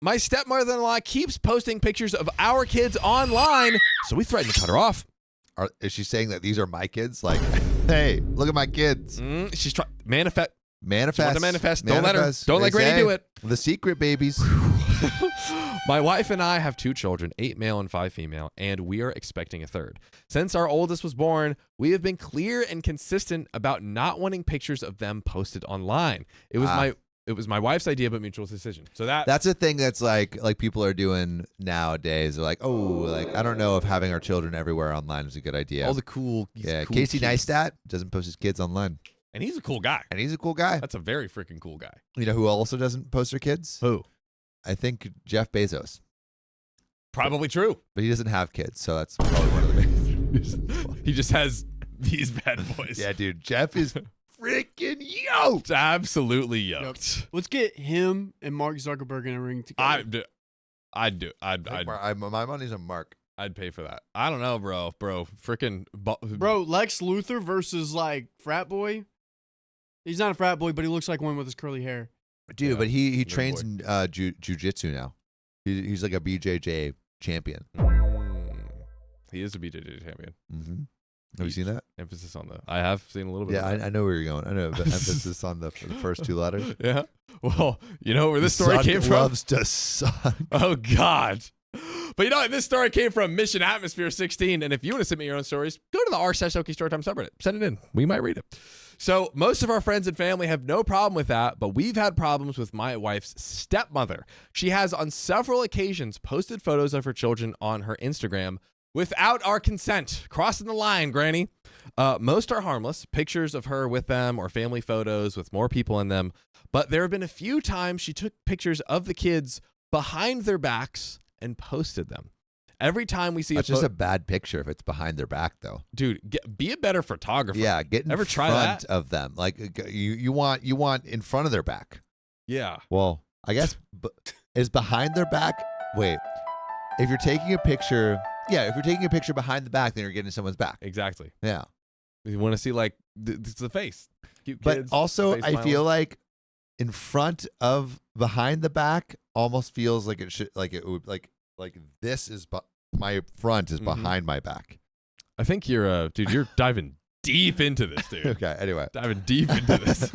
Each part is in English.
My stepmother-in-law keeps posting pictures of our kids online, so we threatened to cut her off. Is she saying that these are my kids? Like, hey, look at my kids. She's trying manifest. Manifest. To manifest. Don't let Granny do it. The secret, babies. My wife and I have 2 children, 8 male and 5 female, and we are expecting a third. Since our oldest was born, we have been clear and consistent about not wanting pictures of them posted online. It was my wife's idea, but mutual decision. So that's a thing that's like people are doing nowadays. They're like, oh, like I don't know if having our children everywhere online is a good idea. all the cool. Casey kids. Neistat doesn't post his kids online. And he's a cool guy. That's a very freaking cool guy. You know who also doesn't post their kids? Who? I think Jeff Bezos. Probably true. But he doesn't have kids, so that's probably one of the main reasons. He just has these bad boys. Yeah, dude. Jeff is freaking yoked. Absolutely yoked. Let's get him and Mark Zuckerberg in a ring together. I'd do. My money's on Mark. I'd pay for that. I don't know, bro. Freaking Bro, Lex Luthor versus like frat boy. He's not a frat boy, but he looks like one with his curly hair. Dude, but he trains in jiu-jitsu now. He's like a BJJ champion. He is a BJJ champion. Mm-hmm. Have you seen that? Emphasis on I have seen a little bit. Yeah, I know where you're going. I know, but emphasis on the first 2 letters. Yeah. Well, you know where this story came from? Loves to suck. Oh, God. But you know, this story came from Mission Atmosphere 16. And if you want to send me your own stories, go to the r/OK Storytime subreddit. Send it in. We might read it. So most of our friends and family have no problem with that, but we've had problems with my wife's stepmother. She has on several occasions posted photos of her children on her Instagram without our consent. Crossing the line, Granny. Most are harmless, pictures of her with them or family photos with more people in them. But there have been a few times she took pictures of the kids behind their backs and posted them. Every time we see That's just a bad picture if it's behind their back, though. Dude, be a better photographer. Yeah, get in front of them. Like you want in front of their back. Yeah. Well, I guess is behind their back. Wait, if you're taking a picture behind the back, then you're getting someone's back. Exactly. Yeah. You want to see like it's the face. Cute but kids, also, face I smiling. feel like in front of behind the back almost feels like it should it would like this is my front is behind my back. I think you're diving deep into this, dude. Okay, anyway. Diving deep into this.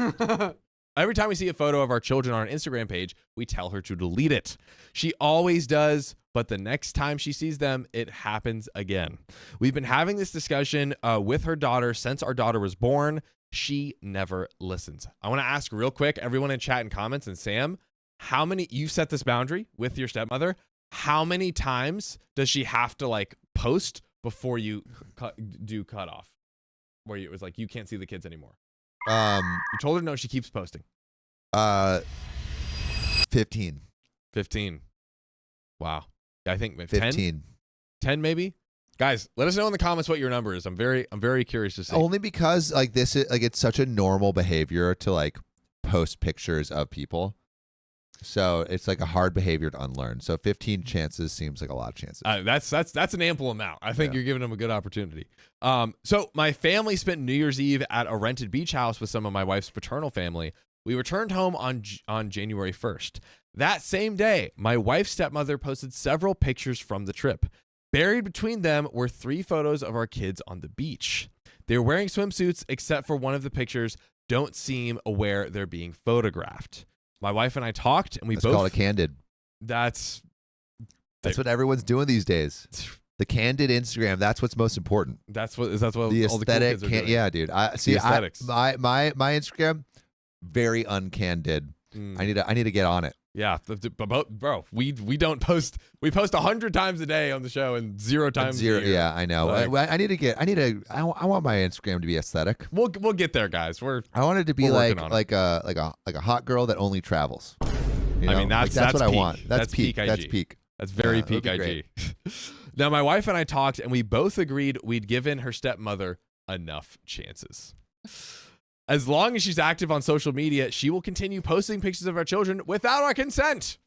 Every time we see a photo of our children on our Instagram page, we tell her to delete it. She always does, but the next time she sees them, it happens again. We've been having this discussion with her daughter since our daughter was born. She never listens. I want to ask real quick, everyone in chat and comments, and Sam, how many, you set this boundary with your stepmother, how many times does she have to like post before you cut off? Where it was like, you can't see the kids anymore. You told her no, she keeps posting. 15. 15. Wow. I think 15. 10 maybe? Guys, let us know in the comments what your number is. I'm very curious to see. Only because like this is like it's such a normal behavior to like post pictures of people. So it's like a hard behavior to unlearn. So 15 chances seems like a lot of chances. That's an ample amount. I think you're giving them a good opportunity. So my family spent New Year's Eve at a rented beach house with some of my wife's paternal family. We returned home on January 1st. That same day, my wife's stepmother posted several pictures from the trip. Buried between them were 3 photos of our kids on the beach. They're wearing swimsuits, except for one of the pictures don't seem aware they're being photographed. My wife and I talked, and we both... That's called a candid. That's what everyone's doing these days. The candid Instagram. That's what's most important. That's what the all aesthetic. the cool kids are doing. Yeah, dude. The aesthetics. My Instagram, very uncandid. I need to get on it. Yeah, bro. We don't post. We post 100 times a day on the show and 0 times. Zero. A year. Yeah, I know. Like, I want my Instagram to be aesthetic. We'll get there, guys. I want it to be like a hot girl that only travels. You know? I mean, that's what peak. I want. That's peak. IG. That's peak. That's very peak IG. Now, my wife and I talked, and we both agreed we'd given her stepmother enough chances. As long as she's active on social media, she will continue posting pictures of our children without our consent.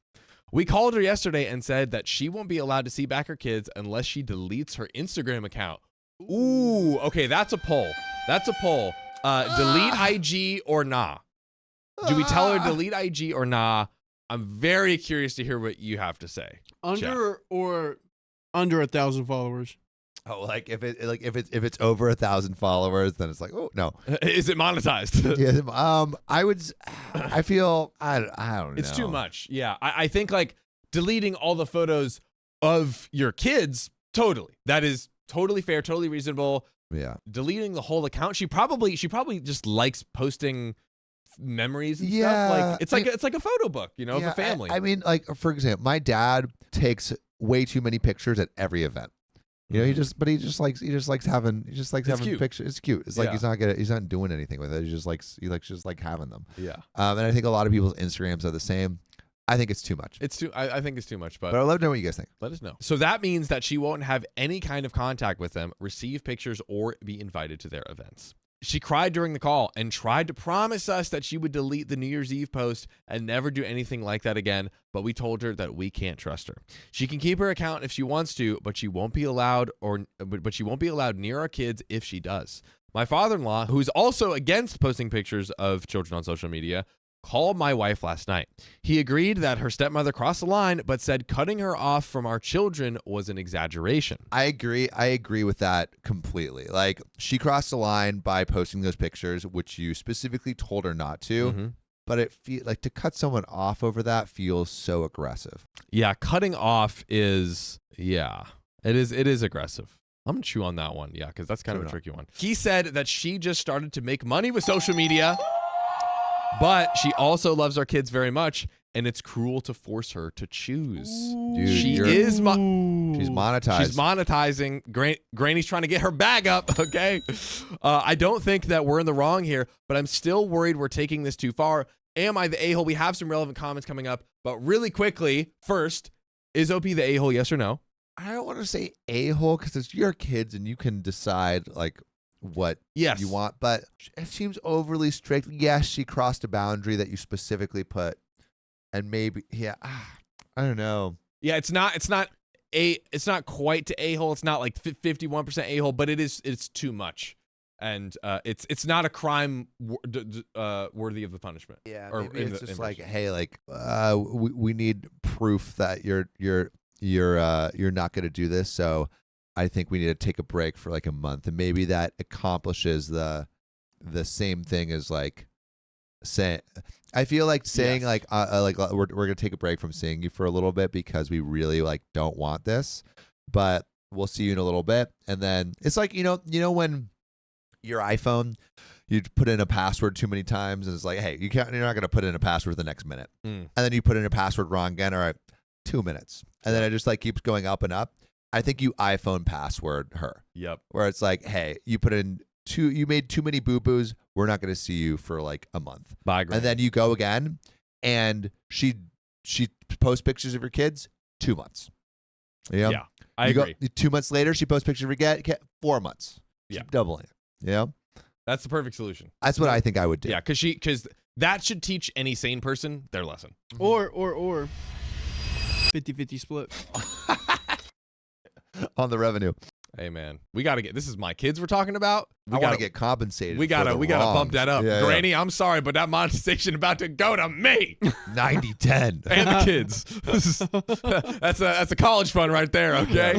We called her yesterday and said that she won't be allowed to see back her kids unless she deletes her Instagram account. Ooh, okay, that's a poll. Delete IG or nah? Do we tell her delete IG or nah? I'm very curious to hear what you have to say. Under or under 1,000 followers? Oh, like if it's over 1,000 followers, then it's like, oh no. Is it monetized? Yeah, I feel I don't know. It's too much. Yeah, I think like deleting all the photos of your kids, totally. That is totally fair, totally reasonable. Yeah. Deleting the whole account, she probably just likes posting memories and Yeah, stuff. Like it's like a photo book, you know, of a family. I mean, like for example, my dad takes way too many pictures at every event. You know, he just likes having cute. pictures. It's cute. It's like Yeah. he's not doing anything with it. He likes having them. Yeah. And I think a lot of people's Instagrams are the same. I think it's too much. I think it's too much, But I'd love to know what you guys think. let us know. So that means that she won't have any kind of contact with them, receive pictures, or be invited to their events. She cried during the call and tried to promise us that she would delete the New Year's Eve post and never do anything like that again, but we told her that we can't trust her. She can keep her account if she wants to, but she won't be allowed near our kids if she does. My father-in-law, who's also against posting pictures of children on social media, called my wife last night. He agreed that her stepmother crossed the line, but said cutting her off from our children was an exaggeration. I agree with that completely. Like, she crossed the line by posting those pictures, which you specifically told her not to. Mm-hmm. But it like to cut someone off over that feels so aggressive. Yeah, cutting off is, it is aggressive. I'm going to chew on that one, because that's kind of a tricky one. He said that she just started to make money with social media, but she also loves our kids very much, and it's cruel to force her to choose. Dude, She's she's monetized. monetized. She's monetizing. Granny's trying to get her bag up, okay? I don't think that we're in the wrong here, but I'm still worried we're taking this too far. Am I the a-hole? We have some relevant comments coming up, but really quickly, first, is OP the a-hole, yes or no? I don't want to say a-hole because it's your kids and you can decide like what Yes. you want, but it seems overly strict. Yes, she crossed a boundary that you specifically put, and maybe I don't know. Yeah, it's not quite to a-hole. It's not like 51% a-hole, but it's too much. And it's not a crime worthy of the punishment. Yeah, or maybe it's just like, image. hey, like we need proof that you're not going to do this, so I think we need to take a break for like a month, and maybe that accomplishes the same thing as like saying. I feel like saying Yes. we're gonna take a break from seeing you for a little bit because we really like don't want this, but we'll see you in a little bit, and then it's like you know when your iPhone, you put in a password too many times, and it's like, hey, you're not gonna put in a password the next minute, and then you put in a password wrong again. All right, 2 minutes, and then it just like keeps going up and up. I think you iPhone password her. Yep. Where it's like, hey, you made too many boo-boos. We're not going to see you for like a month. Bye, And then you go again, and she posts pictures of her kids, 2 months. You know? Yeah, I agree. 2 months later, she posts pictures of her kid, 4 months. Yeah. She's doubling it. You know? That's the perfect solution. That's what I think I would do. Yeah, because that should teach any sane person their lesson. Or 50-50 split. On the revenue. Hey man, we gotta get. This is my kids we're talking about. I want to get compensated. We gotta for the bump wrongs. that up. Yeah, Granny, I'm sorry, but that monetization about to go to me 90-10. and the kids. That's a college fund right there. Okay.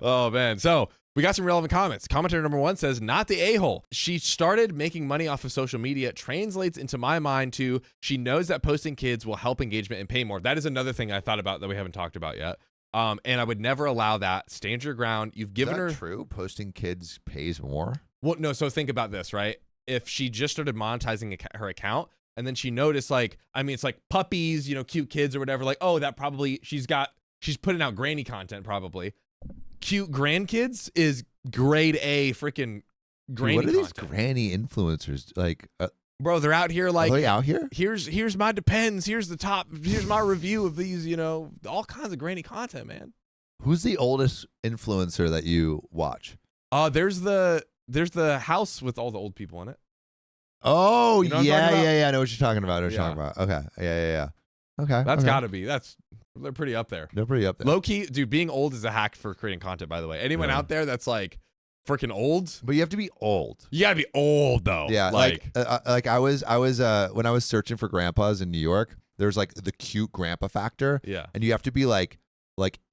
Oh man. So we got some relevant comments. Commenter number 1 says, not the a-hole. She started making money off of social media. Translates into my mind to she knows that posting kids will help engagement and pay more. That is another thing I thought about that we haven't talked about yet. And I would never allow that. Stand your ground. You've given Is that her true? Posting kids pays more? Well, no. So think about this, right? If she just started monetizing her account, and then she noticed, like, I mean, it's like puppies, cute kids or whatever. Like, oh, that probably she's putting out granny content probably. Cute grandkids is grade A freaking granny. Dude, what are these content. granny influencers like? Bro, they're out here Are like, they out here? here's my depends. Here's the top. Here's my review of these. All kinds of granny content, man. Who's the oldest influencer that you watch? There's the house with all the old people in it. Oh, You know what I'm talking about? yeah. I know what you're talking about. Okay. Yeah. Okay. That's okay. gotta be. They're pretty up there. They're pretty up there. Low key, dude, being old is a hack for creating content, by the way. Anyone Yeah. out there that's like freaking old, But you have to be old. you gotta be old though. Yeah, like I was when I was searching for grandpas in New York, there's like the cute grandpa factor, Yeah. and you have to be like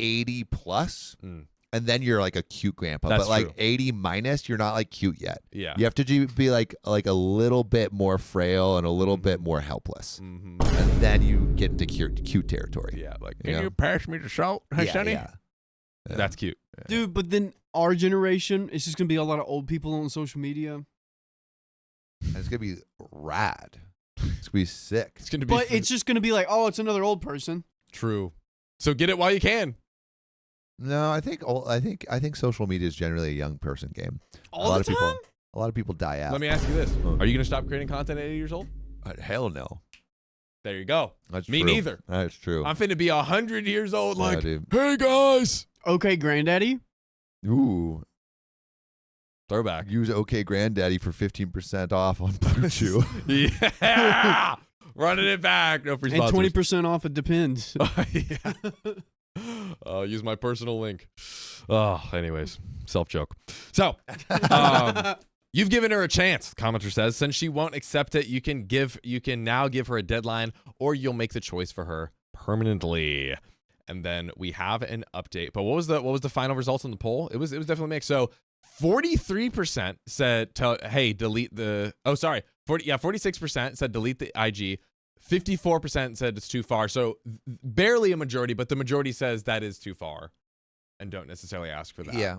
80 plus, Mm. and then you're like a cute grandpa. That's but like true. 80 minus, you're not like cute yet. Yeah. You have to be like a little bit more frail and a little bit more helpless, Mm-hmm. and then you get into cute territory. Yeah. Like, You can know? you pass me the salt, hey, sonny? Yeah. That's cute. Yeah. Dude, but then our generation, it's just gonna be a lot of old people on social media. And it's gonna be rad. It's gonna be sick. It's gonna be. But it's just gonna be like, oh, it's another old person. true. So get it while you can. No, I think social media is generally a young person game. All a lot the of time? people, a lot of people die out. Let me ask you this: Huh. Are you gonna stop creating content at 80 years old? Hell no. There you go. That's Me true. neither. That's true. I'm finna be 100 years old. Yeah, Like, dude. hey guys. Okay, granddaddy. Ooh, Throwback. use OK Granddaddy for 15% off on Blue Chew. Yeah. Running it back. No free And sponsors. 20% off, it depends. Yeah. Use my personal link. Oh, anyways, self joke. So, you've given her a chance. Commenter says, since she won't accept it, you can now give her a deadline, or you'll make the choice for her permanently. And then we have an update. But what was the final results on the poll? It was definitely mixed. So 43% said, hey, delete the. Oh, sorry. 46% said delete the IG. 54% said it's too far. So barely a majority, but the majority says that is too far, and don't necessarily ask for that. Yeah.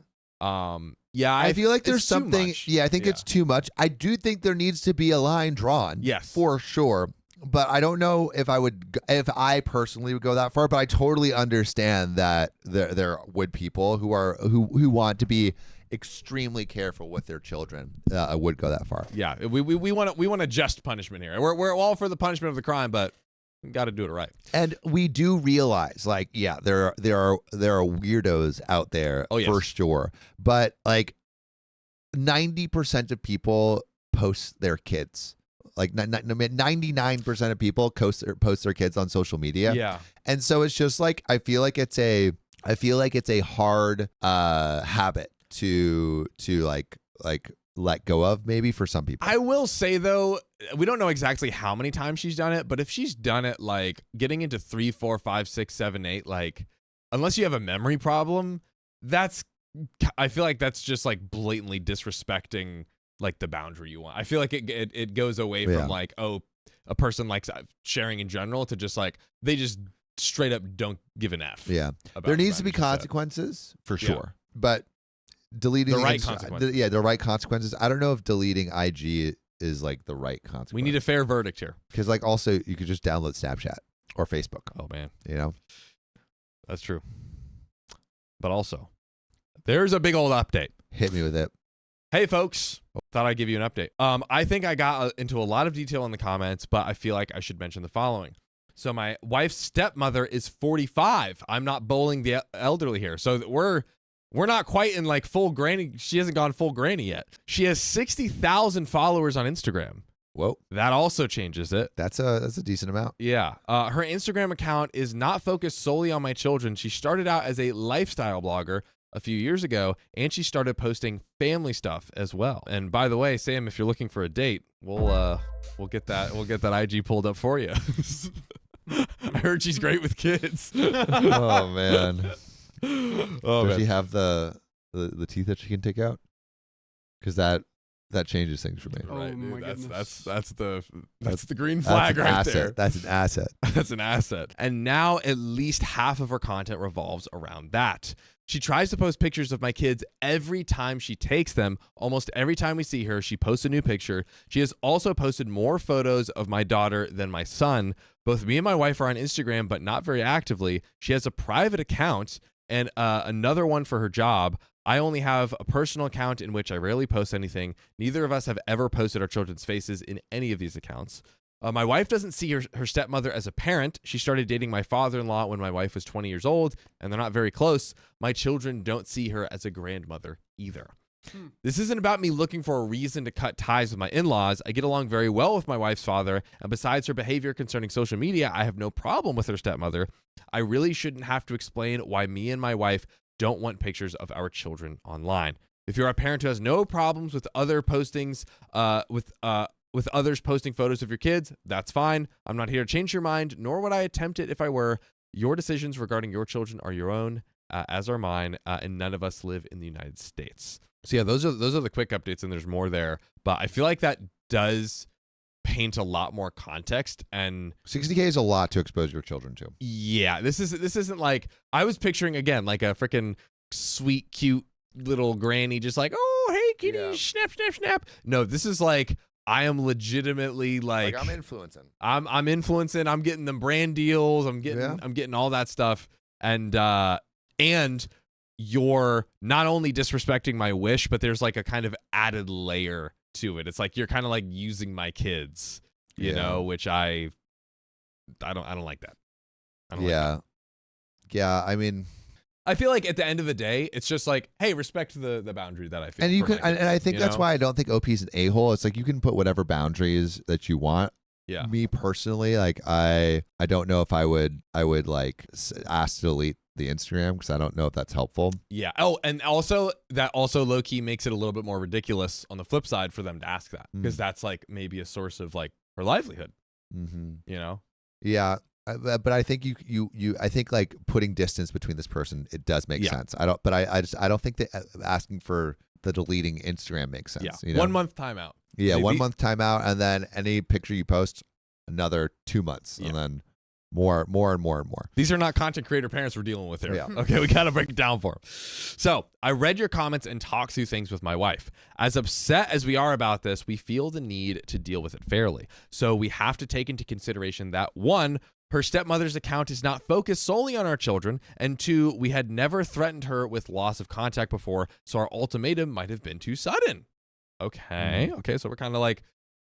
Yeah. I feel like there's it's too something. much. Yeah, I think it's too much. I do think there needs to be a line drawn. Yes. For sure. But I don't know if I personally would go that far. But I totally understand that there would people who want to be extremely careful with their children would go that far. Yeah. We want a just punishment here. We're all for the punishment of the crime, but we got to do it right. And we do realize, like, yeah, there are weirdos out there, Oh, yes. for sure. But like 90% of people post their kids. Like 99% of people post their kids on social media. Yeah. And so it's just like I feel like it's a hard habit to like let go of, maybe, for some people. I will say, though, we don't know exactly how many times she's done it, but if she's done it, like, getting into 3, 4, 5, 6, 7, 8, like, unless you have a memory problem, I feel like that's just like blatantly disrespecting like the boundary you want. I feel like it goes away from like, oh, a person likes sharing in general to just like, they just straight up don't give an F. Yeah. About There needs the to be boundaries you set. consequences, for Yeah. sure. But deleting The right consequences. the right consequences. I don't know if deleting IG is like the right consequence. We need a fair verdict here. Because like also you could just download Snapchat or Facebook. Oh man, You know? that's true. But also, there's a big old update. Hit me with it. Hey folks, thought I'd give you an update. I think I got into a lot of detail in the comments, but I feel like I should mention the following. So my wife's stepmother is 45. I'm not bowling the elderly here. So we're not quite in like full granny. She hasn't gone full granny yet. She has 60,000 followers on Instagram. Whoa. That also changes it. That's a decent amount. Yeah. Her Instagram account is not focused solely on my children. She started out as a lifestyle blogger a few years ago, and she started posting family stuff as well. And by the way, Sam, if you're looking for a date, we'll get that IG pulled up for you. I heard she's great with kids. Oh man. Oh, Does man. she have the teeth that she can take out? Because that changes things for me. Oh, Right, my dude. goodness. That's the green That's flag an right asset. there. That's an asset. That's an asset. And now at least half of her content revolves around that. She tries to post pictures of my kids every time she takes them. Almost every time we see her, she posts a new picture. She has also posted more photos of my daughter than my son. Both me and my wife are on Instagram, but not very actively. She has a private account and another one for her job. I only have a personal account in which I rarely post anything. Neither of us have ever posted our children's faces in any of these accounts. My wife doesn't see her stepmother as a parent. She started dating my father-in-law when my wife was 20 years old, and they're not very close. My children don't see her as a grandmother either. This isn't about me looking for a reason to cut ties with my in-laws. I get along very well with my wife's father, and besides her behavior concerning social media, I have no problem with her stepmother. I really shouldn't have to explain why me and my wife don't want pictures of our children online. If you're a parent who has no problems with other postings, with others posting photos of your kids, that's fine. I'm not here to change your mind, nor would I attempt it if I were. Your decisions regarding your children are your own, as are mine, and none of us live in the United States. So yeah, those are the quick updates, and there's more there. But I feel like that does paint a lot more context, and 60K is a lot to expose your children to. yeah, this isn't like, I was picturing again like a freaking sweet, cute little granny, just like, oh hey kitty, Yeah. snap, snap, snap. No, this is like, I am legitimately like I'm influencing. I'm influencing. I'm getting them brand deals. I'm getting all that stuff. And you're not only disrespecting my wish, but there's like a kind of added layer to it. It's like you're kind of like using my kids, you know, which I don't like that. I don't like that. Yeah, I mean, I feel like at the end of the day, it's just like, hey, respect the boundary that I feel. and you for can, my kids, and I think that's why I don't think OP is an a-hole. It's like you can put whatever boundaries that you want. Yeah. Me personally, like I don't know if I would like ask to delete the Instagram because I don't know if that's helpful. Yeah. Oh, and also that also low key makes it a little bit more ridiculous on the flip side for them to ask that, because that's like maybe a source of like her livelihood. Mm-hmm. You know. Yeah. But I think I think like putting distance between this person, it does make sense. I don't think that asking for the deleting Instagram makes sense. Yeah. You know? 1 month timeout. Yeah. 1 month timeout. And then any picture you post, another 2 months. Yeah. And then more and more and more. These are not content creator parents we're dealing with here. Yeah. Okay, we got to break it down for them. So I read your comments and talked through things with my wife. As upset as we are about this, we feel the need to deal with it fairly. So we have to take into consideration that, one, her stepmother's account is not focused solely on our children, and two, we had never threatened her with loss of contact before, so our ultimatum might have been too sudden. Okay, so we're kind of like,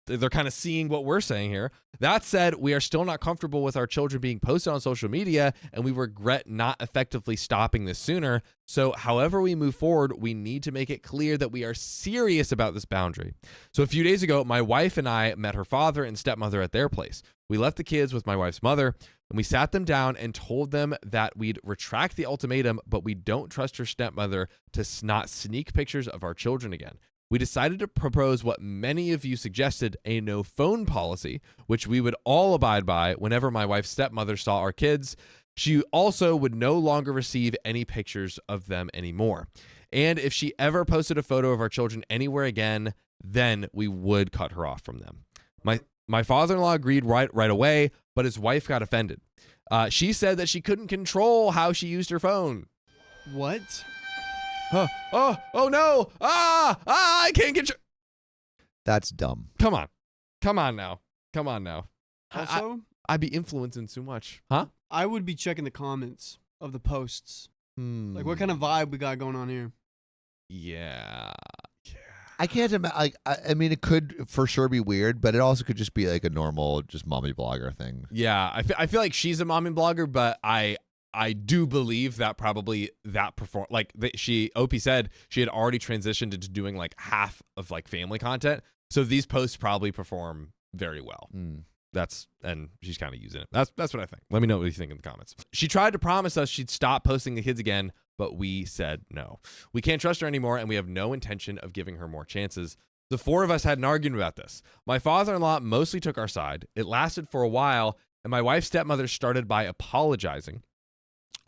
they're kind of seeing what we're saying here. That said, we are still not comfortable with our children being posted on social media, and we regret not effectively stopping this sooner. So however we move forward, we need to make it clear that we are serious about this boundary. So a few days ago, my wife and I met her father and stepmother at their place. We left the kids with my wife's mother, and we sat them down and told them that we'd retract the ultimatum, but we don't trust her stepmother to not sneak pictures of our children again. We decided to propose what many of you suggested, a no phone policy, which we would all abide by whenever my wife's stepmother saw our kids. She also would no longer receive any pictures of them anymore. And if she ever posted a photo of our children anywhere again, then we would cut her off from them. My father-in-law agreed right away, but his wife got offended. She said that she couldn't control how she used her phone. What? Oh no! I can't get you. That's dumb. Come on now. Also, I'd be influencing too much, huh? I would be checking the comments of the posts. Like, what kind of vibe we got going on here? Yeah. I can't imagine. Like, I mean, it could for sure be weird, but it also could just be like a normal, just mommy blogger thing. Yeah, I feel like she's a mommy blogger, but I do believe that probably that OP said she had already transitioned into doing like half of like family content. So these posts probably perform very well. And she's kind of using it. That's what I think. Let me know what you think in the comments. She tried to promise us she'd stop posting the kids again, but we said no. We can't trust her anymore, and we have no intention of giving her more chances. The four of us had an argument about this. My father-in-law mostly took our side. It lasted for a while, and my wife's stepmother started by apologizing,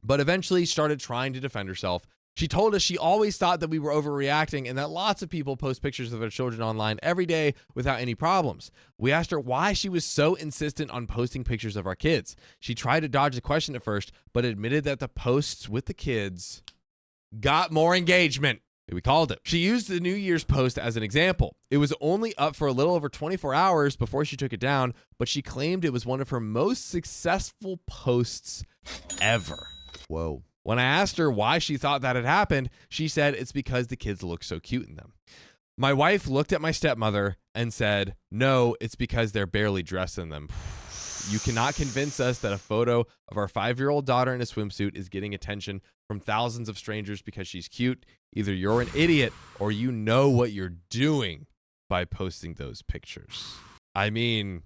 but eventually started trying to defend herself. She told us she always thought that we were overreacting and that lots of people post pictures of their children online every day without any problems. We asked her why she was so insistent on posting pictures of our kids. She tried to dodge the question at first, but admitted that the posts with the kids got more engagement. We called it. She used the New Year's post as an example. It was only up for a little over 24 hours before she took it down, but she claimed it was one of her most successful posts ever. Whoa. When I asked her why she thought that had happened, she said it's because the kids look so cute in them. My wife looked at my stepmother and said, no, it's because they're barely dressed in them. You cannot convince us that a photo of our 5-year-old daughter in a swimsuit is getting attention from thousands of strangers because she's cute. Either you're an idiot or you know what you're doing by posting those pictures. I mean,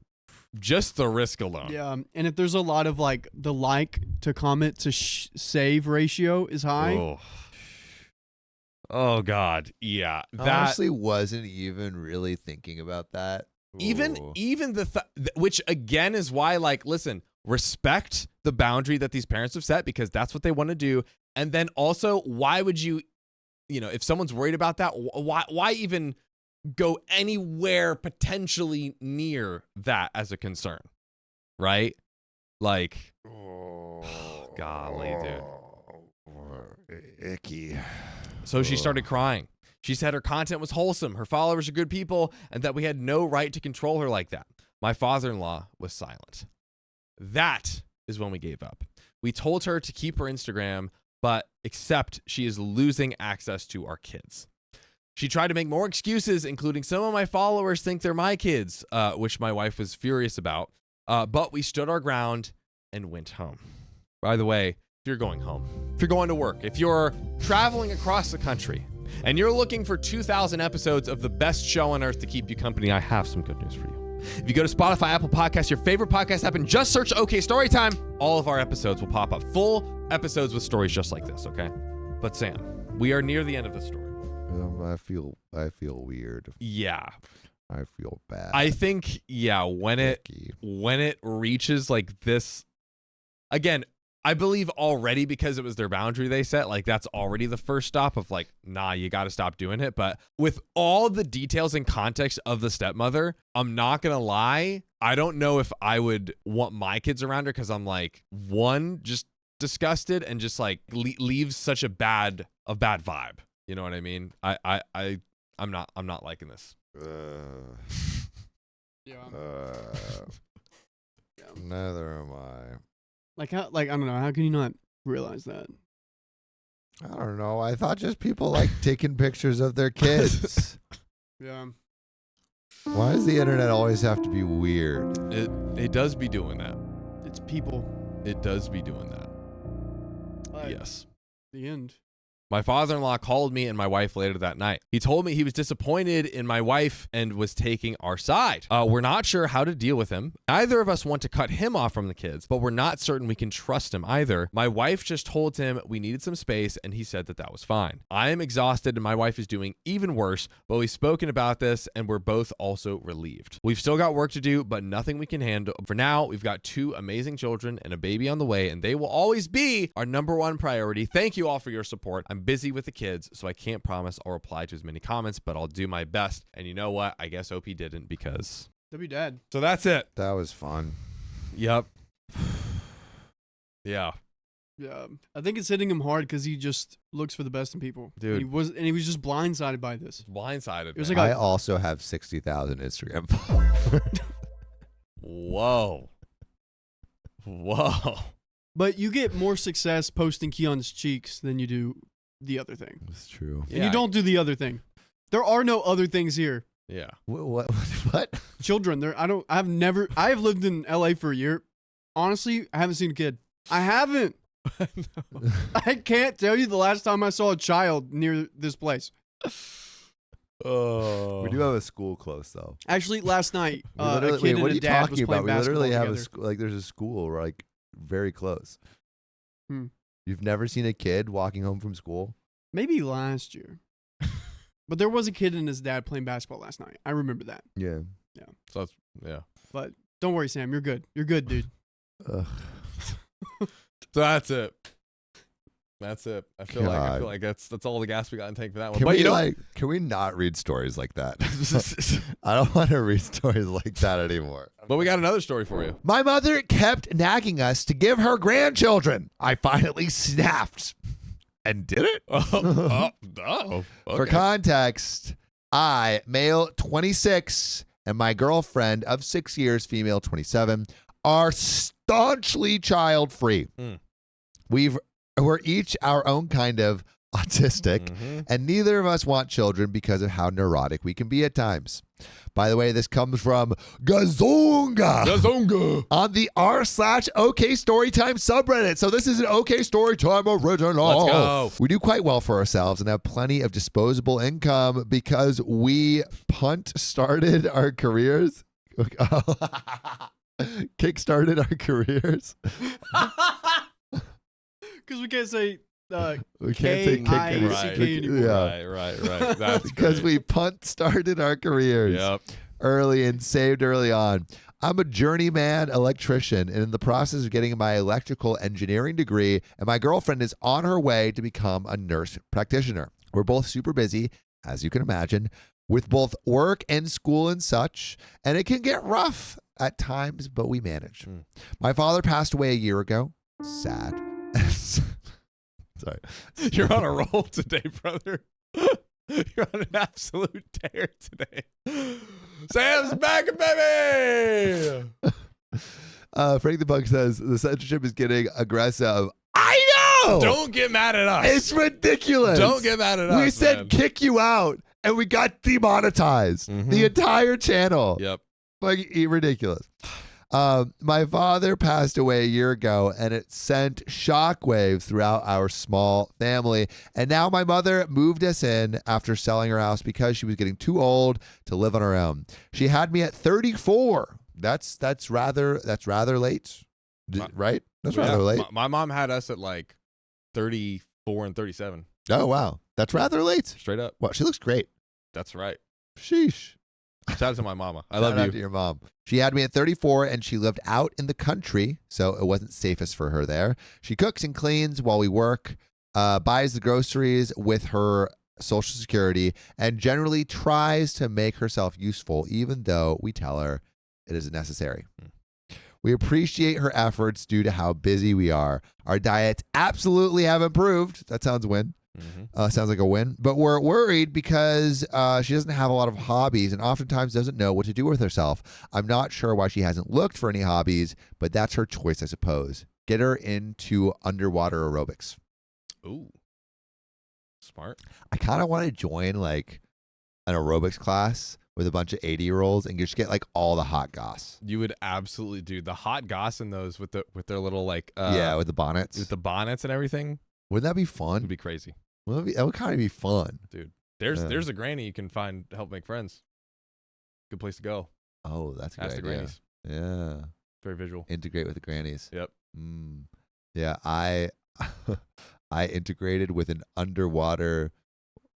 just the risk alone. Yeah, and if there's a lot of like the like to comment to save ratio is high. Oh God, yeah. I honestly wasn't even really thinking about that Even which again is why, like, listen, respect the boundary that these parents have set because that's what they want to do. And then also, why would you, if someone's worried about that, why even go anywhere potentially near that as a concern, right? Like, golly, dude. Icky. So she started crying. She said her content was wholesome, her followers are good people, and that we had no right to control her like that. My father-in-law was silent. That is when we gave up. We told her to keep her Instagram, but except she is losing access to our kids. She tried to make more excuses, including some of my followers think they're my kids, which my wife was furious about. But we stood our ground and went home. By the way, if you're going home, if you're going to work, if you're traveling across the country, and you're looking for 2,000 episodes of the best show on earth to keep you company, I have some good news for you. If you go to Spotify, Apple Podcasts, your favorite podcast app, and just search OK Storytime, all of our episodes will pop up. Full episodes with stories just like this, okay? But Sam, we are near the end of the story. I feel weird. Yeah. I feel bad. I think, when it reaches like this, again, I believe already because it was their boundary they set, like that's already the first stop of like, nah, you got to stop doing it. But with all the details and context of the stepmother, I'm not going to lie. I don't know if I would want my kids around her because I'm like, one, just disgusted and just like leaves such a bad vibe. You know what I mean? I'm not liking this. Yeah. Neither am I. Like how? Like I don't know. How can you not realize that? I don't know. I thought just people like taking pictures of their kids. Yeah. Why does the internet always have to be weird? It does be doing that. It's people. It does be doing that. Yes. The end. My father-in-law called me and my wife later that night. He told me he was disappointed in my wife and was taking our side. We're not sure how to deal with him. Neither of us want to cut him off from the kids, but we're not certain we can trust him either. My wife just told him we needed some space and he said that was fine. I am exhausted and my wife is doing even worse, but we've spoken about this and we're both also relieved. We've still got work to do, but nothing we can handle. For now, we've got 2 amazing children and a baby on the way, and they will always be our number 1 priority. Thank you all for your support. I'm busy with the kids, so I can't promise I'll reply to as many comments, but I'll do my best. And you know what? I guess OP didn't because W dad. So that's it. That was fun. Yep. Yeah. Yeah. I think it's hitting him hard because he just looks for the best in people. Dude. And he was just blindsided by this. Blindsided. It was man. like I also have 60,000 Instagram followers. Whoa. But you get more success posting Keon's cheeks than you do the other thing. That's true. And you don't do the other thing. There are no other things here. Yeah. What? Children, I have lived in LA for a year. Honestly, I haven't seen a kid. I haven't. I can't tell you the last time I saw a child near this place. Oh. We do have a school close though. Actually, last night, a kid Wait, and what are a you dad was talking playing about? We basketball literally have a together. school. Like, there's a school like very close. Hmm. You've never seen a kid walking home from school? Maybe last year. But there was a kid and his dad playing basketball last night. I remember that. Yeah. So that's, yeah. But don't worry, Sam. You're good. You're good, dude. Ugh. So that's it. That's it. I feel God. like that's all the gas we got in tank for that one. Can But we can we not read stories like that? I don't want to read stories like that anymore. But we got another story for you. My mother kept nagging us to give her grandchildren. I finally snapped and did it. Okay. For context, I, male 26, and my girlfriend of 6 years, female 27, are staunchly child-free. Mm. We're each our own kind of autistic, and neither of us want children because of how neurotic we can be at times. By the way, this comes from Gazonga on the r/OK Storytime subreddit. So this is an OK Storytime original. Let's go. We do quite well for ourselves and have plenty of disposable income because we started our careers. Kickstarted our careers. Because we can't say We can't say kick K-I-C-K anymore. anymore. Yeah. Right. That's Because great. we started our careers. Yep. early and saved early on. I'm a journeyman electrician and in the process of getting my electrical engineering degree, and my girlfriend is on her way to become a nurse practitioner. We're both super busy, as you can imagine, with both work and school and such, and it can get rough at times, but we manage. My father passed away a year ago. Sad. Sorry. You're on a roll today, brother. You're on an absolute tear today. Sam's back, baby. Frank the Pug says the censorship is getting aggressive. I know. Don't get mad at us. It's ridiculous. Don't get mad at us. We said man. kick you out, and we got demonetized. The entire channel. Yep. Like ridiculous. My father passed away a year ago, and it sent shockwaves throughout our small family. And now my mother moved us in after selling her house because she was getting too old to live on her own. She had me at 34. That's rather late, right? That's rather late. My mom had us at like 34 and 37. Oh wow, that's rather late. Straight up. Well, she looks great. That's right. Sheesh. Shout out to my mama. I Shout love out you. to your mom. She had me at 34, and she lived out in the country, so it wasn't safest for her there. She cooks and cleans while we work, buys the groceries with her Social Security, and generally tries to make herself useful, even though we tell her it isn't necessary. We appreciate her efforts due to how busy we are. Our diets absolutely have improved. That sounds a win. Sounds like a win. But we're worried because she doesn't have a lot of hobbies and oftentimes doesn't know what to do with herself. I'm not sure why she hasn't looked for any hobbies, but that's her choice, I suppose. Get her into underwater aerobics. Ooh. Smart. I kind of want to join like an aerobics class with a bunch of 80-year-olds and just get like all the hot goss. You would absolutely do the hot goss in those with their little like with the bonnets. with the bonnets and everything. Wouldn't that be fun? It'd be crazy. That would kind of be fun. Dude. There's a granny you can find to help make friends. Good place to go. Oh, that's a Ask the good idea. grannies. Yeah. Very visual. Integrate with the grannies. Yep. Yeah, I integrated with an underwater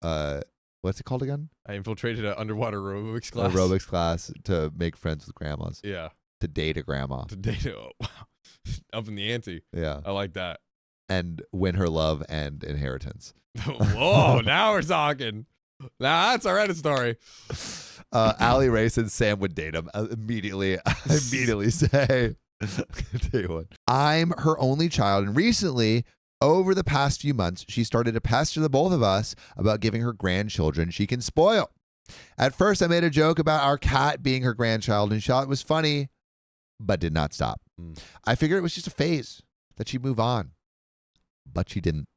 what's it called again? I infiltrated an underwater aerobics class. Aerobics class to make friends with grandmas. Yeah. To date a grandma. To date. Oh, wow. Up in the ante. Yeah. I like that. And win her love and inheritance. Whoa, now we're talking. Now that's a Reddit story. Allie Ray said Sam would date him. I immediately say, I'll tell you what. I'm her only child, and recently, over the past few months, she started to pester the both of us about giving her grandchildren she can spoil. At first, I made a joke about our cat being her grandchild, and she thought it was funny, but did not stop. I figured it was just a phase, that she'd move on, but she didn't.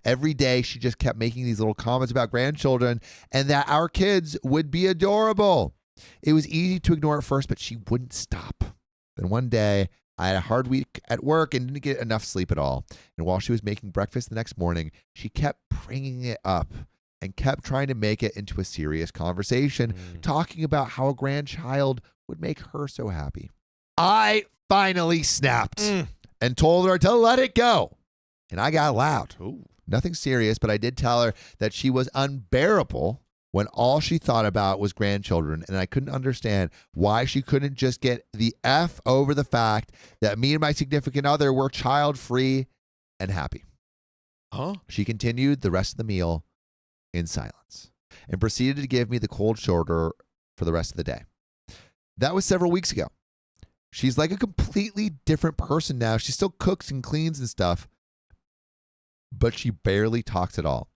Every day, she just kept making these little comments about grandchildren and that our kids would be adorable. It was easy to ignore at first, but she wouldn't stop. Then one day, I had a hard week at work and didn't get enough sleep at all. And while she was making breakfast the next morning, she kept bringing it up and kept trying to make it into a serious conversation, talking about how a grandchild would make her so happy. I finally snapped and told her to let it go. And I got loud. Ooh. Nothing serious, but I did tell her that she was unbearable when all she thought about was grandchildren, and I couldn't understand why she couldn't just get the F over the fact that me and my significant other were child-free and happy. Huh? She continued the rest of the meal in silence and proceeded to give me the cold shoulder for the rest of the day. That was several weeks ago. She's like a completely different person now. She still cooks and cleans and stuff, but she barely talks at all.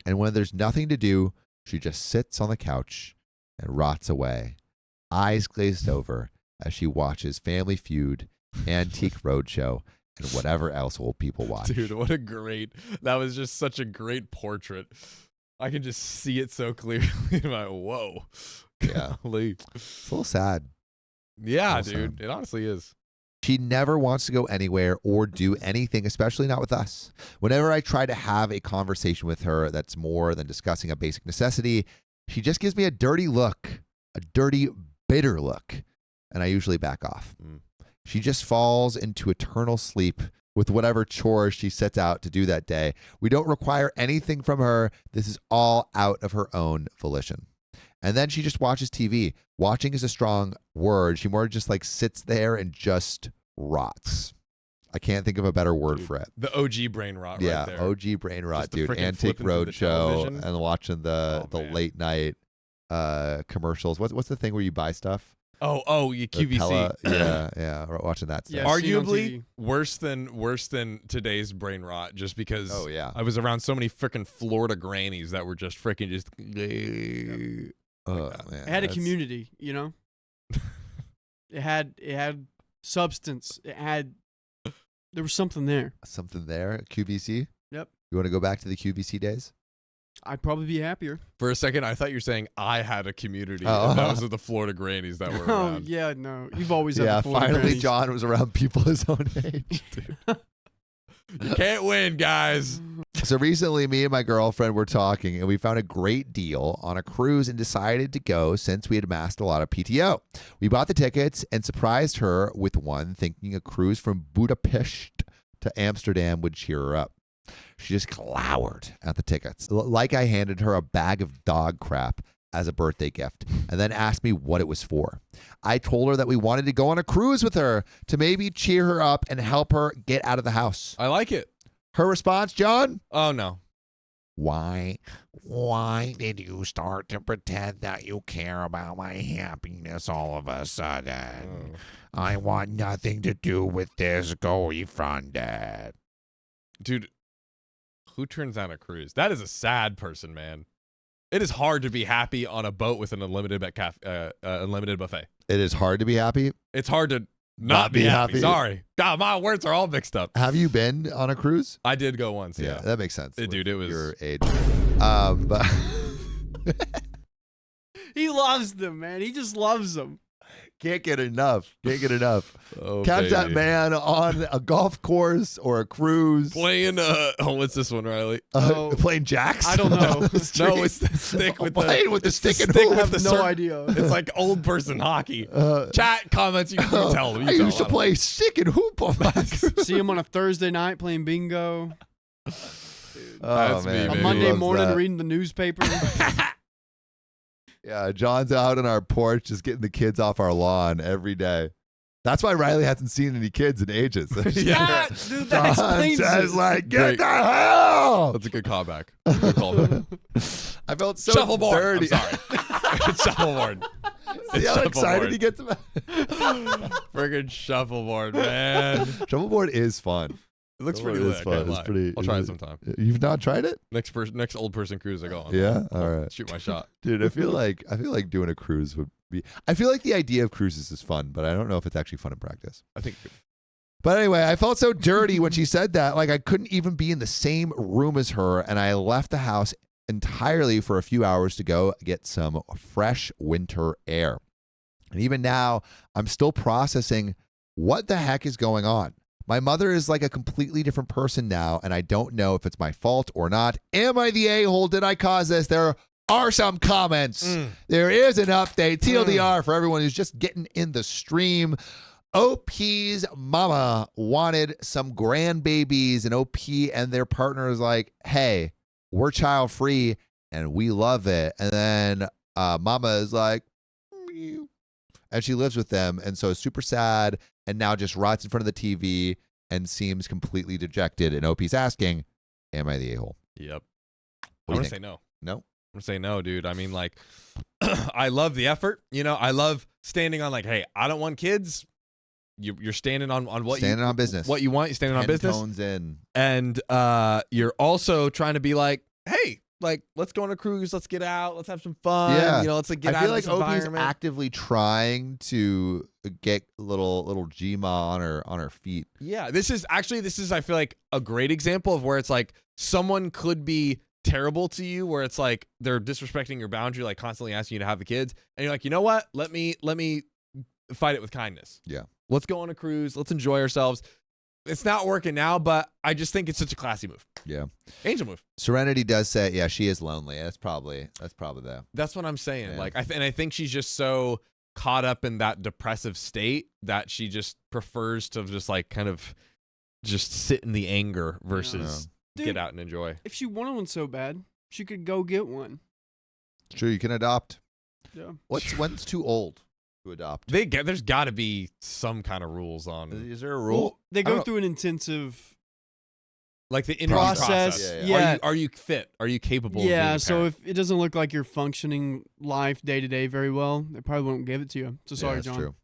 And when there's nothing to do, she just sits on the couch and rots away, eyes glazed over as she watches Family Feud, Antique Roadshow, and whatever else old people watch. Dude, that was just such a great portrait. I can just see it so clearly. I'm like, whoa. Yeah. Golly. It's a little sad. Yeah, Also, dude. It honestly is. She never wants to go anywhere or do anything, especially not with us. Whenever I try to have a conversation with her that's more than discussing a basic necessity, she just gives me a dirty look, a dirty, bitter look, and I usually back off. She just falls into eternal sleep with whatever chores she sets out to do that day. We don't require anything from her. This is all out of her own volition. And then she just watches TV. Watching is a strong word. She more just like sits there and just rots. I can't think of a better word for it. The OG brain rot Yeah, right there. OG brain rot, Just the dude. frickin' Antique flipping through the Roadshow television. and watching the man. late night commercials. What's the thing where you buy stuff? You The QVC. Pella- yeah, we're watching that stuff. Yeah. seen on Arguably TV. worse than today's brain rot, just because Oh, yeah. I was around so many freaking Florida grannies that were just freaking just. Oh, that. man, It had a that's- community, you know. it had substance. There was something there. Something there. QVC. Yep. You want to go back to the QVC days? I'd probably be happier. For a second, I thought you were saying I had a community. Oh. And those are the Florida grannies that were Oh around. yeah, no. You've always had Yeah, the Florida finally grannies. John was around people his own age. You can't win, guys. So recently, me and my girlfriend were talking, and we found a great deal on a cruise and decided to go since we had amassed a lot of PTO. We bought the tickets and surprised her with one, thinking a cruise from Budapest to Amsterdam would cheer her up. She just glowered at the tickets, like I handed her a bag of dog crap as a birthday gift, and then asked me what it was for. I told her that we wanted to go on a cruise with her to maybe cheer her up and help her get out of the house. I like it. Her response, John? Oh, no. Why did you start to pretend that you care about my happiness all of a sudden? I want nothing to do with this boyfriend. Dude, who turns down a cruise? That is a sad person, man. It is hard to be happy on a boat with an unlimited buffet. It is hard to be happy. It's hard to not be happy. happy. Sorry. God, my words are all mixed up. Have you been on a cruise? I did go once, yeah. That makes sense. Dude, it was... your age. But He loves them, man. He just loves them. can't get enough. Oh, Catch that baby. man on a golf course or a cruise. Playing, what's this one, Riley? Playing jacks. I don't know. No, it's the stick with playing with the it's stick and stick hoop. I with have the no circle. idea. It's like old person hockey. Uh, Chat comments, you can tell them. I used to play stick and hoop on my cruise. See him on a Thursday night playing bingo. That's me, A baby. Monday loves morning that. reading the newspaper. Yeah, John's out on our porch just getting the kids off our lawn every day. That's why Riley hasn't seen any kids in ages. Yeah. Dude, that John explains says it. like, get Great. the hell. That's a good callback. Good callback. I felt so Shuffleboard. dirty. I'm sorry. It's shuffleboard. See It's how excited shuffleboard. he gets about it? Friggin' shuffleboard, man. Shuffleboard is fun. It looks Shuffleboard pretty is lit. fun. I can't It's lie. pretty- I'll try it it's- sometime. You've not tried it? Next old person cruise I go on. Yeah? I'll All right. Shoot my shot. Dude, I feel like doing a cruise would be. I feel like the idea of cruises is fun, but I don't know if it's actually fun in practice. I think But anyway, I felt so dirty when she said that. Like I couldn't even be in the same room as her, and I left the house entirely for a few hours to go get some fresh winter air. And even now, I'm still processing what the heck is going on. My mother is like a completely different person now, and I don't know if it's my fault or not. Am I the a-hole? Did I cause this? There are some comments. There is an update. TLDR for everyone who's just getting in the stream. OP's mama wanted some grandbabies, and OP and their partner is like, hey, we're child free and we love it. And then mama is like, meow. And she lives with them, and so is super sad, and now just rots in front of the TV and seems completely dejected. And OP's asking, am I the a-hole? Yep. What I'm do you gonna think? say no. No? I'm gonna say no, dude. I mean, like, I love the effort. You know, I love standing on like, hey, I don't want kids. You're standing on what Standing you on business. What you want. You're standing on 10 business, tones in. and you're also trying to be like, hey, like, let's go on a cruise. Let's get out. Let's have some fun. Yeah. You know, let's like, get I out feel of like this OP's environment. actively trying to get little Gma on her feet. Yeah, this is I feel like a great example of where it's like someone could be terrible to you, where it's like they're disrespecting your boundary, like constantly asking you to have the kids, and you're like, you know what? Let me fight it with kindness. Yeah. Let's go on a cruise. Let's enjoy ourselves. It's not working now, but I just think it's such a classy move. Yeah. Angel move. Serenity does say, yeah, she is lonely. That's probably that. That's what I'm saying. Yeah. Like, I think she's just so caught up in that depressive state that she just prefers to just like kind of just sit in the anger versus Dude, get out and enjoy. if she wanted one so bad, she could go get one. It's true. You can adopt. Yeah. When's too old to adopt? There's got to be some kind of rules on Is there a rule? Well, they I go don't- through an intensive like the interview process. process. Yeah. Are you fit? Are you capable? of being Yeah, a so parent? if it doesn't look like you're functioning life day to day very well, they probably won't give it to you. So sorry, that's John. true.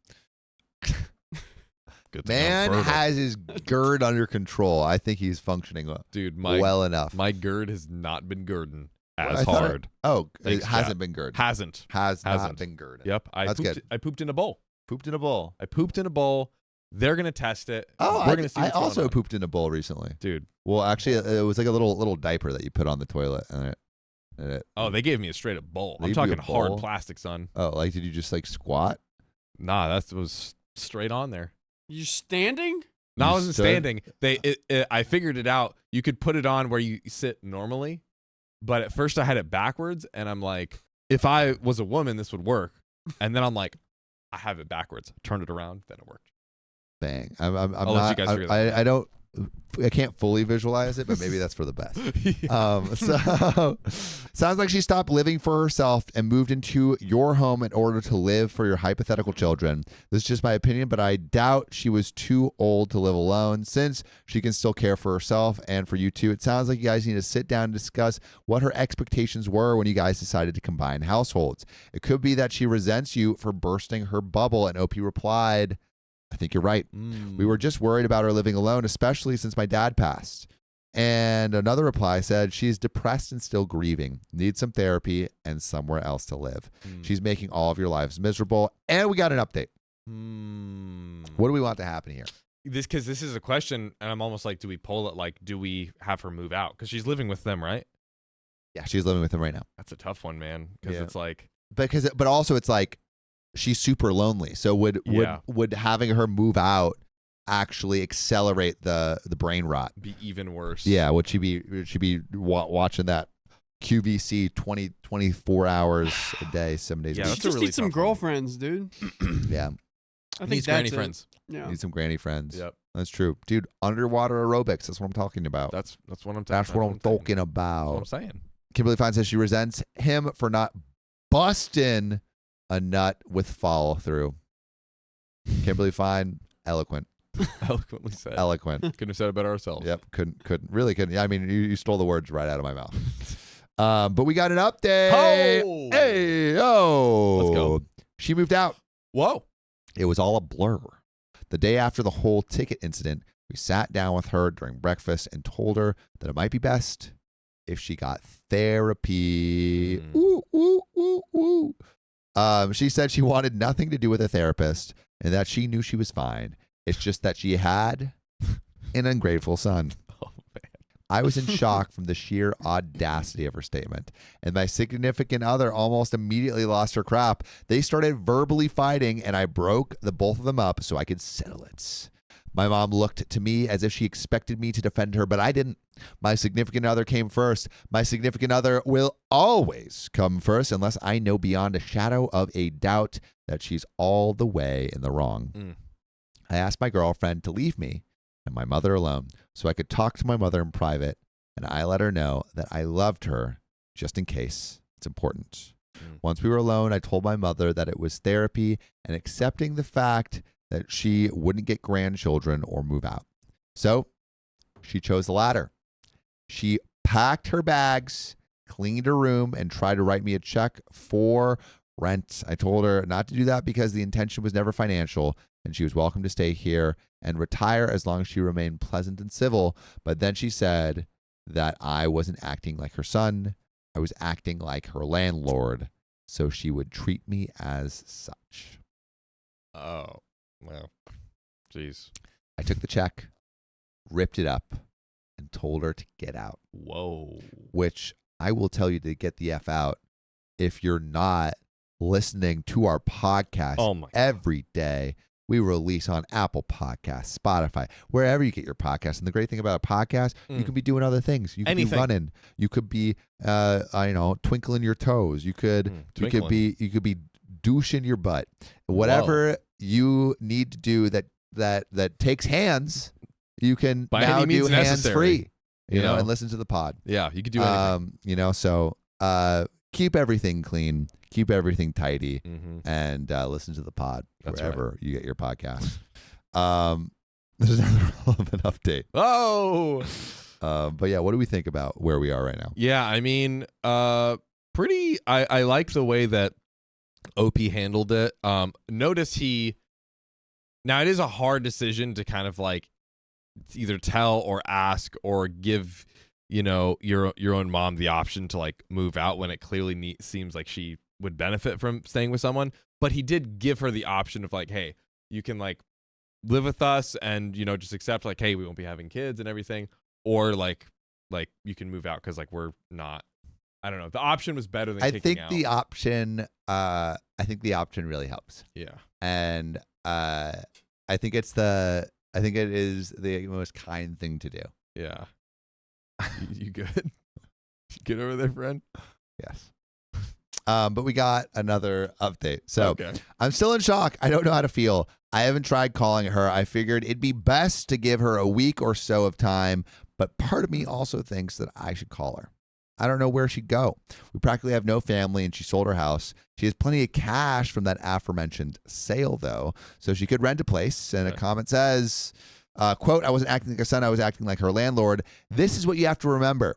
Good to know. Man Fertile. has his GERD under control. I think he's functioning dude, well enough. my GERD has not been GERDing as I thought hard. it Thanks, hasn't Chad. been GERD. Hasn't. Has not hasn't. been GERD. Yep. That's good. I pooped in a bowl. Pooped in a bowl. I pooped in a bowl. They're gonna test it. Oh, we're gonna see. I what's going also on. pooped in a bowl recently. Dude. Well, actually, it was like a little diaper that you put on the toilet, and it. Oh, they gave me a straight up bowl. They I'm gave you a talking hard bowl? plastic, son. Oh, like did you just like squat? Nah, that was straight on there. You standing? No, I You wasn't stood? standing. I figured it out. You could put it on where you sit normally, but at first I had it backwards, and I'm like, if I was a woman, this would work. And then I'm like, I have it backwards. Turned it around, then it worked. Bang! I'm I'll let you not. guys figure that I don't. I can't fully visualize it, but maybe that's for the best. Yeah. So sounds like she stopped living for herself and moved into your home in order to live for your hypothetical children. This is just my opinion, but I doubt she was too old to live alone since she can still care for herself and for you too. It sounds like you guys need to sit down and discuss what her expectations were when you guys decided to combine households. It could be that she resents you for bursting her bubble, and OP replied, I think you're right. We were just worried about her living alone, especially since my dad passed. And another reply said, she's depressed and still grieving, needs some therapy and somewhere else to live. She's making all of your lives miserable. And we got an update. What do we want to happen here? Because this is a question, and I'm almost like, do we poll it? Like, do we have her move out? Because she's living with them, right? Yeah, she's living with him right now. That's a tough one, man. Because Yeah. it's like, But also it's like she's super lonely. So would having her move out actually accelerate the brain rot? be even worse. Yeah, would she be watching that QVC 24 hours a day, 7 days Yeah, a You week? that's a just really need some tough one. girlfriends, dude. Yeah, I think Needs that's granny it. friends. Yeah. need some granny friends. Yep. That's true, dude. Underwater aerobics. That's what I'm talking about. That's what I'm. That's what I'm talking That's what about. I'm saying. Kimberly Fine says she resents him for not busting a nut with follow through. Kimberly Fine, eloquent. Eloquently said. Eloquent. Couldn't have said it better ourselves. Yep, really couldn't. I mean, you stole the words right out of my mouth. But we got an update. Oh! Hey, oh. Let's go. She moved out. Whoa. It was all a blur. The day after the whole ticket incident, we sat down with her during breakfast and told her that it might be best if she got therapy. Ooh, ooh, ooh, ooh. She said she wanted nothing to do with a therapist and that she knew she was fine. It's just that she had an ungrateful son. Oh man. I was in shock from the sheer audacity of her statement, and my significant other almost immediately lost her crap. They started verbally fighting, and I broke the both of them up so I could settle it. My mom looked to me as if she expected me to defend her, but I didn't. My significant other came first. My significant other will always come first unless I know beyond a shadow of a doubt that she's all the way in the wrong. I asked my girlfriend to leave me and my mother alone so I could talk to my mother in private, and I let her know that I loved her just in case. It's important. Once we were alone, I told my mother that it was therapy and accepting the fact that she wouldn't get grandchildren or move out. So she chose the latter. She packed her bags, cleaned her room, and tried to write me a check for rent. I told her not to do that because the intention was never financial, and she was welcome to stay here and retire as long as she remained pleasant and civil. But then she said that I wasn't acting like her son. I was acting like her landlord, so she would treat me as such. Oh. Well. Jeez. I took the check, ripped it up, and told her to get out, Whoa. which I will tell you to get the F out if you're not listening to our podcast Oh my. every day. We release on Apple Podcasts, Spotify, wherever you get your podcast. And the great thing about a podcast, you can be doing other things. You could be Anything. running. You could be, twinkling your toes. You could be douching your butt. Whatever you need to do that takes hands, you can By now any means do hands necessary, free. you know? And listen to the pod. Yeah, you could do anything. keep everything clean, keep everything tidy, Mm-hmm. and listen to the pod That's wherever you get your podcasts. There's another relevant update. Oh, But yeah, what do we think about where we are right now? yeah. I mean, pretty. I like the way that OP handled it. Notice now it is a hard decision to kind of like either tell or ask or give, your own mom the option to like move out when it clearly seems like she would benefit from staying with someone. But he did give her the option of like, hey, you can like live with us and just accept like, hey, we won't be having kids and everything, or like you can move out because like we're not. I don't know. The option was better than kicking out. I think the option really helps. Yeah. And I think it is the most kind thing to do. Yeah. You good? You good over there, friend? Yes. But we got another update. So Okay. I'm still in shock. I don't know how to feel. I haven't tried calling her. I figured it'd be best to give her a week or so of time, but part of me also thinks that I should call her. I don't know where she'd go. We practically have no family, and she sold her house. She has plenty of cash from that aforementioned sale, though, so she could rent a place. And a comment says, quote, I wasn't acting like a son. I was acting like her landlord. This is what you have to remember.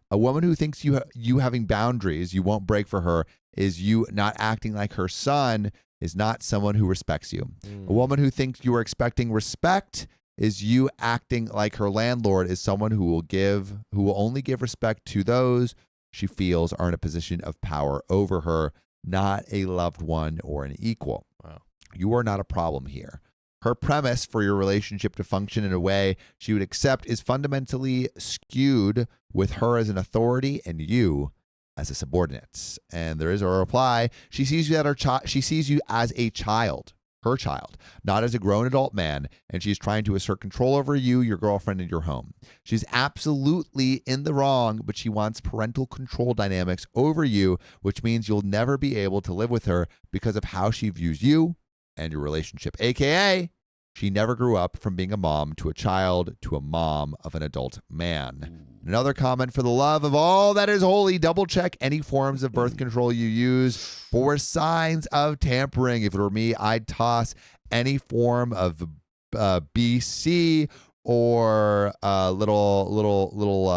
A woman who thinks you having boundaries you won't break for her is you not acting like her son is not someone who respects you. A woman who thinks you are expecting respect is you acting like her landlord is someone who will only give respect to those she feels are in a position of power over her, not a loved one or an equal. Wow. You are not a problem here. Her premise for your relationship to function in a way she would accept is fundamentally skewed with her as an authority and you as a subordinate. And there is a reply. She sees you as a child. Her child, not as a grown adult man, and she's trying to assert control over you, your girlfriend, and your home. She's absolutely in the wrong, but she wants parental control dynamics over you, which means you'll never be able to live with her because of how she views you and your relationship, aka she never grew up from being a mom to a child to a mom of an adult man. Another comment: for the love of all that is holy, double check any forms of birth control you use for signs of tampering. If it were me, I'd toss any form of BC or little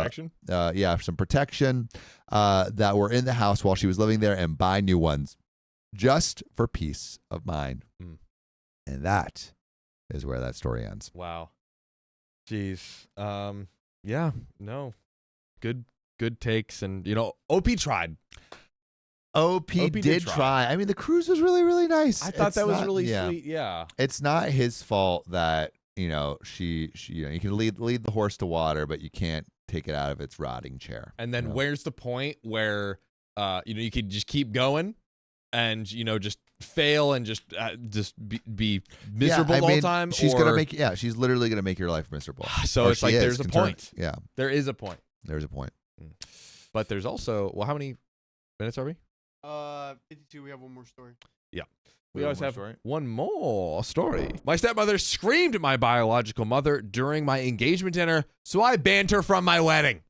Action? some protection that were in the house while she was living there and buy new ones just for peace of mind. And that is where that story ends. Wow. Jeez. Yeah, no. Good takes. And, OP tried. OP did try. I mean, the cruise was really, really nice. I thought that was really sweet. Yeah. It's not his fault that, she you can lead the horse to water, but you can't take it out of its rotting chair. And then where's the point where, you could just keep going and, just fail and just be miserable the whole time? She's she's literally going to make your life miserable. So it's like there's a point. Yeah. There is a point. There's a point. But there's also, how many minutes are we? 52. We have one more story. Yeah. We always have one more story. My stepmother screamed at my biological mother during my engagement dinner, so I banned her from my wedding.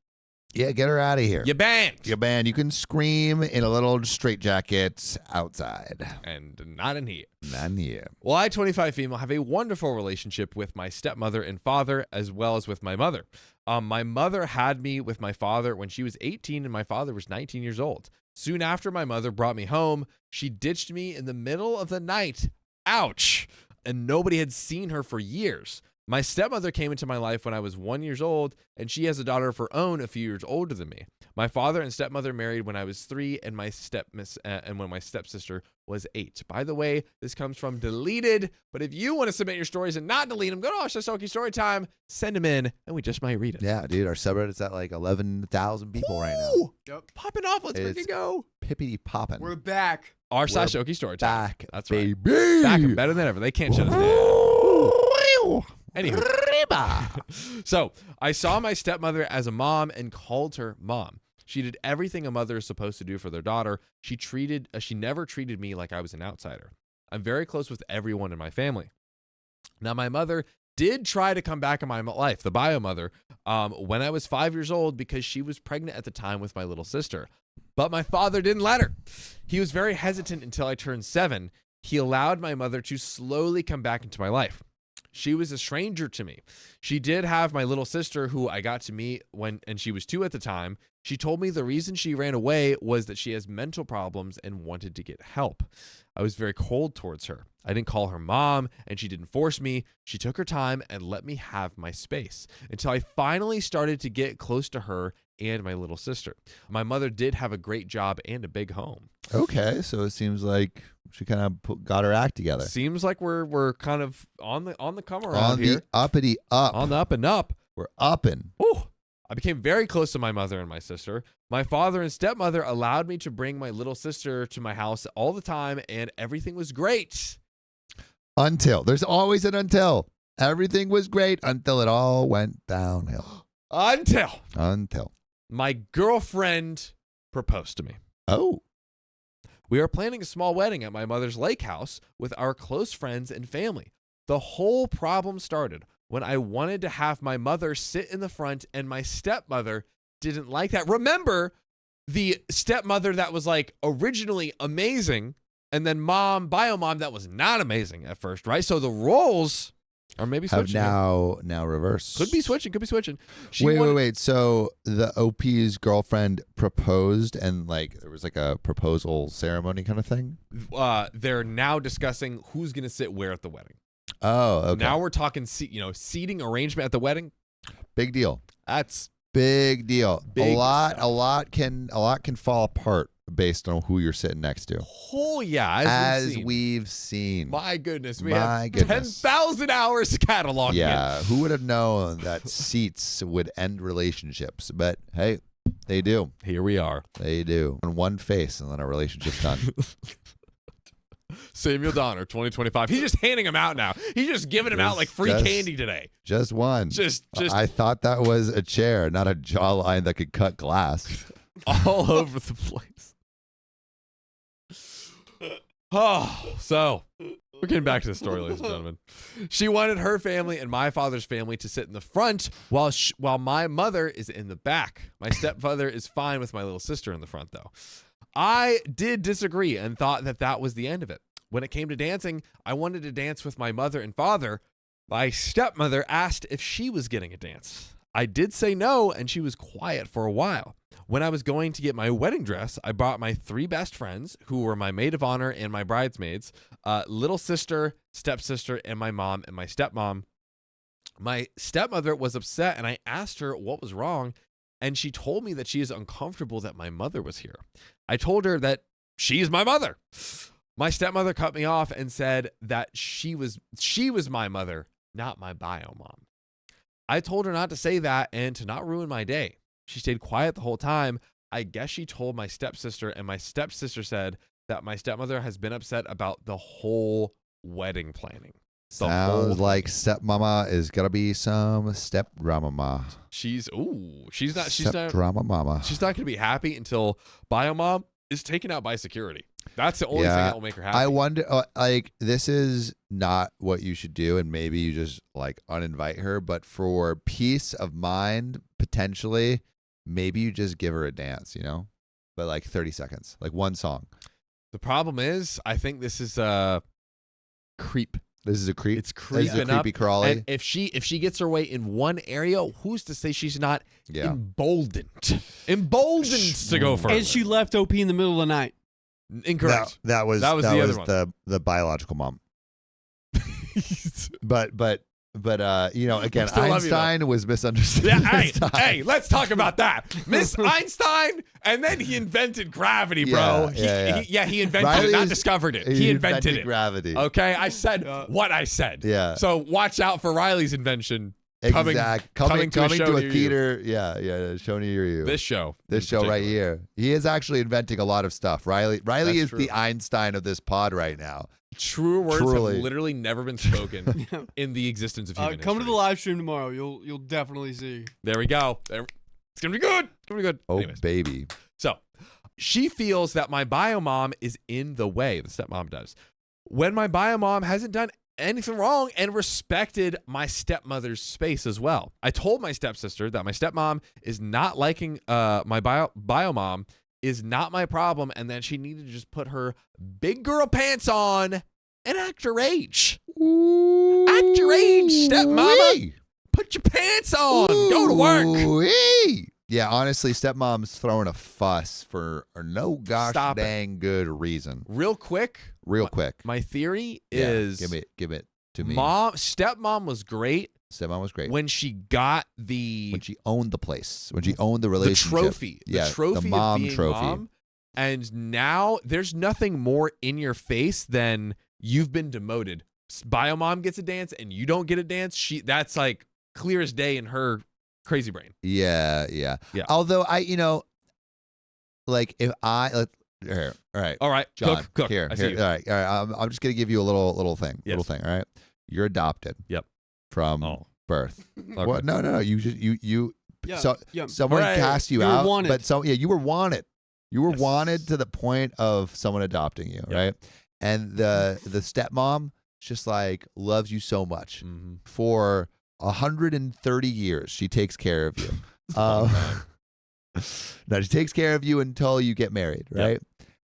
Yeah, get her out of here. You're banned. You're banned. You can scream in a little straitjacket outside. And not in here. Not in here. Well, I, 25 female, have a wonderful relationship with my stepmother and father, as well as with my mother. My mother had me with my father when she was 18 and my father was 19 years old. Soon after my mother brought me home, she ditched me in the middle of the night. Ouch. And nobody had seen her for years. My stepmother came into my life when I was 1 year old, and she has a daughter of her own a few years older than me. My father and stepmother married when I was 3, and when my stepsister was 8. By the way, this comes from Deleted, but if you want to submit your stories and not delete them, go to Storytime Storytime, send them in, and we just might read it. Yeah, dude, our subreddit's at like 11,000 people right now. Yep. Popping off, let's freaking go. Pippity popping. We're back. r/Storytime. Back. That's baby. right. Back and better than ever. They can't shut us down. Anywho, so I saw my stepmother as a mom and called her mom. She did everything a mother is supposed to do for their daughter. She never treated me like I was an outsider. I'm very close with everyone in my family. Now, my mother did try to come back in my life, the bio mother, when I was 5 years old because she was pregnant at the time with my little sister. But my father didn't let her. He was very hesitant until I turned 7. He allowed my mother to slowly come back into my life. She was a stranger to me. She did have my little sister who I got to meet and she was 2 at the time. She told me the reason she ran away was that she has mental problems and wanted to get help. I was very cold towards her. I didn't call her mom, and she didn't force me. She took her time and let me have my space until I finally started to get close to her and my little sister. My mother did have a great job and a big home. Okay, so it seems like she kind of got her act together. Seems like we're kind of on the come around on here. the uppity up. On the up and up. We're upping. Ooh. I became very close to my mother and my sister. My father and stepmother allowed me to bring my little sister to my house all the time, and everything was great. Until. There's always an until. Everything was great until it all went downhill. Until my girlfriend proposed to me. Oh. We are planning a small wedding at my mother's lake house with our close friends and family. The whole problem started when I wanted to have my mother sit in the front and my stepmother didn't like that. Remember the stepmother that was like originally amazing and then bio mom that was not amazing at first, right? So the roles are maybe switching. Have now reversed. Could be switching. Wait. So the OP's girlfriend proposed and like there was like a proposal ceremony kind of thing? They're now discussing who's going to sit where at the wedding. Oh, okay. Now we're talking, seating arrangement at the wedding. Big deal. That's big deal. Big A lot can fall apart based on who you're sitting next to. Oh yeah, as we've seen. My goodness, we My have goodness. 10,000 hours cataloging. Yeah, who would have known that seats would end relationships? But hey, they do. Here we are. They do. On one face, and then a relationship's done. Samuel Donner, 2025. He's just handing them out now. He's just giving them out like free candy today. Just one. Just. I thought that was a chair, not a jawline that could cut glass. All over the place. Oh, so we're getting back to the story, ladies and gentlemen. She wanted her family and my father's family to sit in the front while my mother is in the back. My stepfather is fine with my little sister in the front, though. I did disagree and thought that was the end of it. When it came to dancing, I wanted to dance with my mother and father. My stepmother asked if she was getting a dance. I did say no, and she was quiet for a while. When I was going to get my wedding dress, I brought my 3 best friends, who were my maid of honor and my bridesmaids, little sister, stepsister, and my mom and my stepmom. My stepmother was upset, and I asked her what was wrong, and she told me that she is uncomfortable that my mother was here. I told her that she's my mother. My stepmother cut me off and said that she was my mother, not my bio mom. I told her not to say that and to not ruin my day. She stayed quiet the whole time. I guess she told my stepsister, and my stepsister said that my stepmother has been upset about the whole wedding planning. Sounds like stepmama is gonna be some step drama ma. She's not drama mama. She's not gonna be happy until bio mom is taken out by security. That's the only thing that will make her happy. I wonder, this is not what you should do, and maybe you just uninvite her. But for peace of mind, potentially, maybe you just give her a dance, but 30 seconds, one song. The problem is, I think this is a creep. This is a creep. It's creeping This is a creepy up. crawly. And if she gets her way in one area, who's to say she's not emboldened to go further? And she left OP in the middle of the night. Incorrect. That was the biological mom. but again, Einstein was misunderstood. Yeah, hey, let's talk about that. Miss Einstein, and then he invented gravity, bro. He invented it, not discovered it. He invented it. Gravity. Okay, I said what I said. Yeah. So watch out for Riley's invention. Coming to a theater. You. Yeah, show near you. This show right here. He is actually inventing a lot of stuff. Riley is true. the Einstein of this pod right now. True words have literally never been spoken in the existence of human come history. to the live stream tomorrow. You'll definitely see. There we go. It's gonna be good. Oh, anyways. baby. So she feels that my bio mom is in the way. The stepmom does. When my bio mom hasn't done anything wrong and respected my stepmother's space as well. I told my stepsister that my stepmom is not liking my bio mom is not my problem, and that she needed to just put her big girl pants on and act her age. Act your age, stepmama. Wee. Put your pants on. Go to work. Wee. Yeah, honestly, stepmom's throwing a fuss for no gosh Stop it. dang good reason. Real quick. My theory Yeah, is give it to me. Stepmom was great Stepmom was great. when she got When she owned the place, when she owned the relationship. trophy. Yeah, the trophy mom of being trophy. mom. And now there's nothing more in your face than you've been demoted. Bio mom gets a dance and you don't get a dance. That's like clear as day in her crazy brain. Yeah. Although like if here, all right. All right, John, cook. Here, I see you. all right. I'm just gonna give you a little thing. Yes. All right. You're adopted. Yep. From birth. Okay. What? No. You just you. Yeah, So yeah. someone Right. cast you You were out, wanted. but you were wanted. You were Yes. wanted to the point of someone adopting you, Yep. right? And the stepmom just like loves you so much. Mm-hmm. For 130 years, she takes care of you. No, she takes care of you until you get married, right?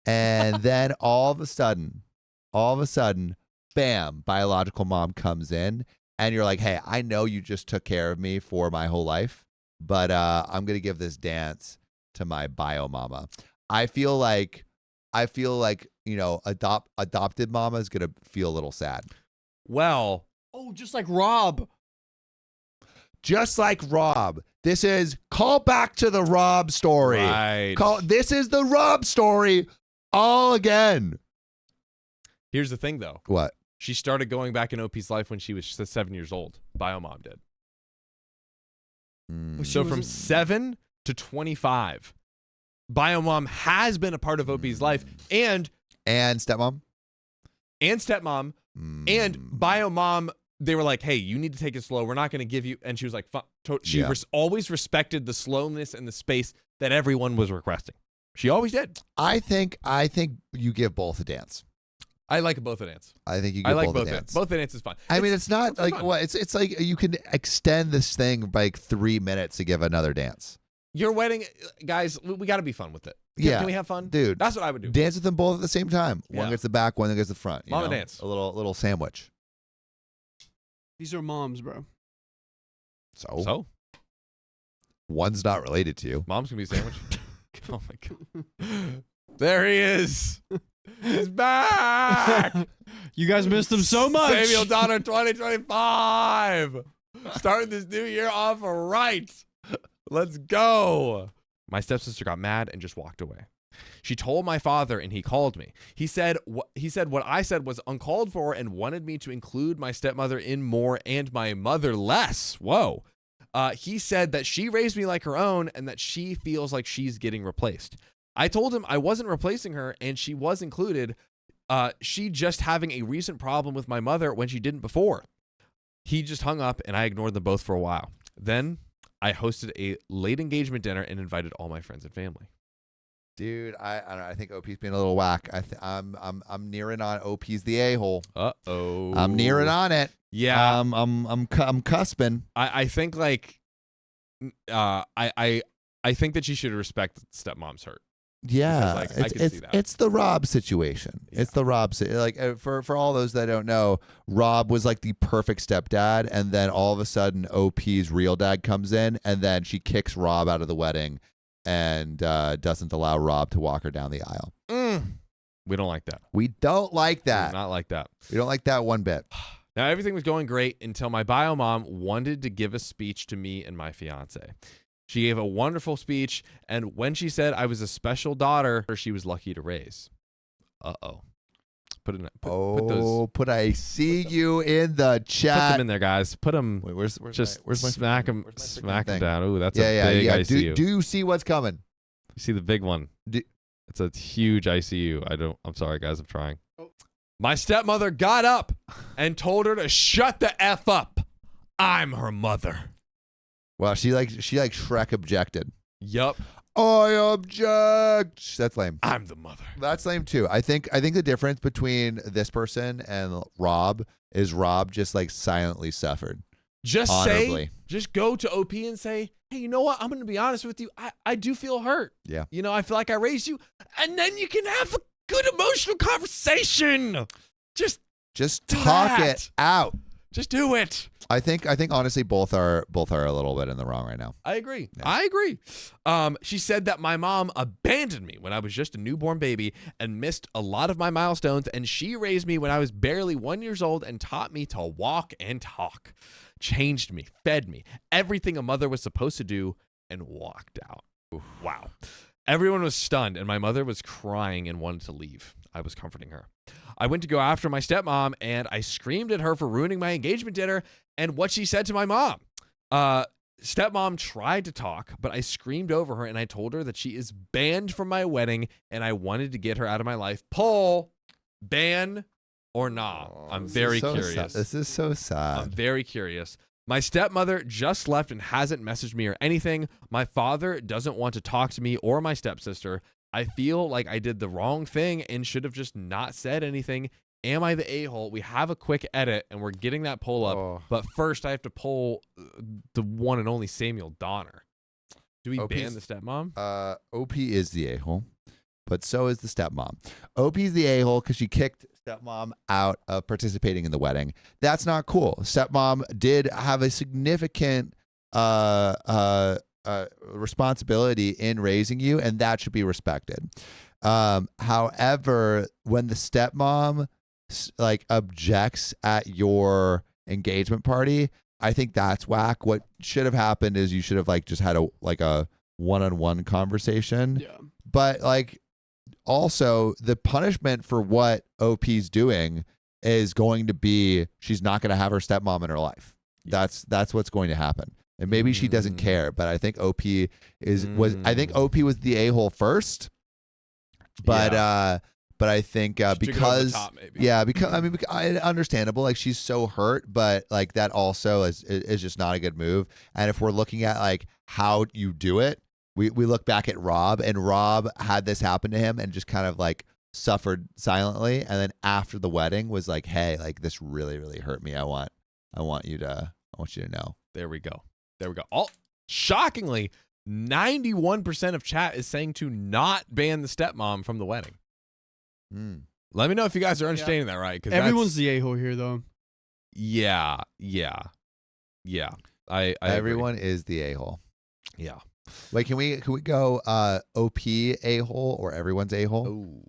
And then all of a sudden, bam, biological mom comes in, and you're like, hey, I know you just took care of me for my whole life, but I'm gonna give this dance to my bio mama. I feel like adopted mama is gonna feel a little sad. Well, Oh, just like Rob. Just like Rob. This is call back to the Rob story. right. This is the Rob story all again. Here's the thing, though. What? She started going back in OP's life when she was 7 years old. Bio mom did. So from 7 to 25, bio mom has been a part of OP's life, and stepmom stepmom and bio mom. They were like, hey, you need to take it slow. We're not going to give you. And she was like, she always respected the slowness and the space that everyone was requesting. She always did. I think you give both a dance. I like both a dance. I think you give both a dance. Both a dance is fun. I mean, it's not like fun. what it's like you can extend this thing by like 3 minutes to give another dance. Your wedding, guys, we got to be fun with it. Yeah. Can we have fun? Dude. That's what I would do. Dance with them both at the same time. One Yeah. gets the back, one gets the front. Mama know? dance. A little sandwich. These are moms, bro. So one's not related to you. Mom's going to be a sandwich. Oh, my God. There he is. He's back. You guys missed him so much. Samuel Donner 2025. Starting this new year off right. Let's go. My stepsister got mad and just walked away. She told my father and he called me. He said what I said was uncalled for and wanted me to include my stepmother in more and my mother less. Whoa. He said that she raised me like her own and that she feels like she's getting replaced. I told him I wasn't replacing her and she was included. She just having a recent problem with my mother when she didn't before. He just hung up and I ignored them both for a while. Then I hosted a late engagement dinner and invited all my friends and family. Dude, I don't know. I think OP's being a little whack. I'm nearing on OP's the a-hole. Uh-oh. I'm nearing on it. Yeah. I'm cusping. I think like I think that she should respect that stepmom's hurt. Yeah, Because, like, I could see that. it's the Rob situation. Yeah. It's the Rob like for all those that don't know, Rob was like the perfect stepdad, and then all of a sudden OP's real dad comes in, and then she kicks Rob out of the wedding, and doesn't allow Rob to walk her down the aisle. We don't like that. We don't like We do that. not like that. We don't like that one bit. Now, everything was going great until my bio mom wanted to give a speech to me and my fiance. She gave a wonderful speech, and when she said I was a special daughter, she was lucky to raise. Uh-oh. Put those. I see you in the Put chat. them in there, guys. Put them. Wait, where's my smack them freaking thing? down. Ooh, that's a Yeah. big ICU. Do you see what's coming? You see the big one? It's a huge ICU. I'm sorry, guys. I'm trying. Oh. My stepmother got up and told her to shut the F up. I'm her mother. Well, she like Shrek objected. Yup. I object. That's lame. I'm the mother. That's lame too. I think the difference between this person and Rob is Rob just like silently suffered. Just Honorably. just go to OP and say, hey, you know what? I'm going to be honest with you. I do feel hurt. Yeah. You know, I feel like I raised you. And then you can have a good emotional conversation. Just talk that. it out. Just do it. I think honestly both are a little bit in the wrong right now. I agree. Yeah. I agree. She said that my mom abandoned me when I was just a newborn baby and missed a lot of my milestones, and she raised me when I was barely 1 year old and taught me to walk and talk, changed me, fed me, everything a mother was supposed to do, and walked out. Wow. Everyone was stunned, and my mother was crying and wanted to leave. I was comforting her. I went to go after my stepmom, and I screamed at her for ruining my engagement dinner and what she said to my mom. Stepmom tried to talk, but I screamed over her, and I told her that she is banned from my wedding, and I wanted to get her out of my life. Poll, ban or nah? I'm very curious. This is so sad. I'm very curious. My stepmother just left and hasn't messaged me or anything. My father doesn't want to talk to me or my stepsister. I feel like I did the wrong thing and should have just not said anything. Am I the a-hole? We have a quick edit, and we're getting that poll up. Oh. But first, I have to poll the one and only Samuel Donner. Do we ban the stepmom? OP is the a-hole, but so is the stepmom. OP is the a-hole because she kicked stepmom out of participating in the wedding. That's not cool. Stepmom did have a significant responsibility in raising you, and that should be respected. However, when the stepmom objects at your engagement party, I think that's whack. What should have happened is you should have just had a one-on-one conversation. Yeah. But also the punishment for what OP's doing is going to be she's not going to have her stepmom in her life. Yeah. That's what's going to happen. And maybe she doesn't care, but I think OP was the a-hole first. But I think because understandable, she's so hurt, but that also is just not a good move. And if we're looking at how you do it, we look back at Rob, and Rob had this happen to him and just kind of suffered silently, and then after the wedding was hey, this really, really hurt me. I want you to know. There we go. Shockingly, 91% of chat is saying to not ban the stepmom from the wedding. Let me know if you guys are understanding that right. Because everyone's the a-hole here, though. Yeah. Everyone is the a-hole. Yeah. Wait, can we go OP a-hole or everyone's a-hole? Oh,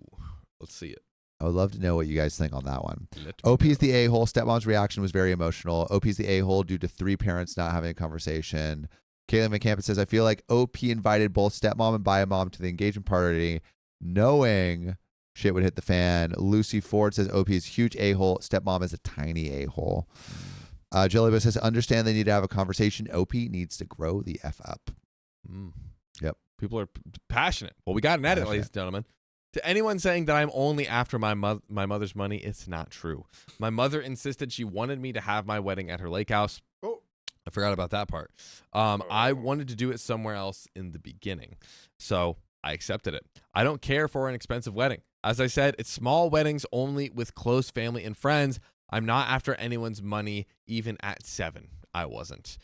let's see it. I would love to know what you guys think on that one. OP is the a-hole. Stepmom's reaction was very emotional. OP is the a-hole due to 3 parents not having a conversation. Caitlin McCampus says, I feel like OP invited both stepmom and bio-mom to the engagement party, knowing shit would hit the fan. Lucy Ford says, OP is huge a-hole. Stepmom is a tiny a-hole. Jellybo says, understand they need to have a conversation. OP needs to grow the F up. Yep. People are passionate. Well, we got an edit, ladies and gentlemen. To anyone saying that I'm only after my mother's money, it's not true. My mother insisted she wanted me to have my wedding at her lake house. Oh, I forgot about that part. I wanted to do it somewhere else in the beginning, so I accepted it. I don't care for an expensive wedding. As I said, it's small weddings only with close family and friends. I'm not after anyone's money, even at 7. I wasn't.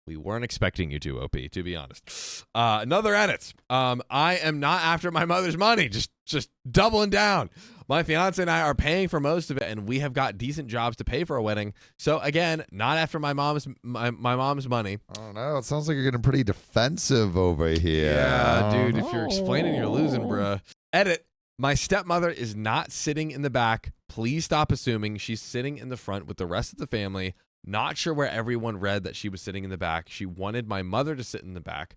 We weren't expecting you to, OP, to be honest. Another edit. I am not after my mother's money. Just doubling down. My fiance and I are paying for most of it, and we have got decent jobs to pay for a wedding. So again, not after my mom's money. I don't know. It sounds like you're getting pretty defensive over here. Yeah, dude. If you're explaining, you're losing, bruh. Edit. My stepmother is not sitting in the back. Please stop assuming she's sitting in the front with the rest of the family. Not sure where everyone read that she was sitting in the back. She wanted my mother to sit in the back,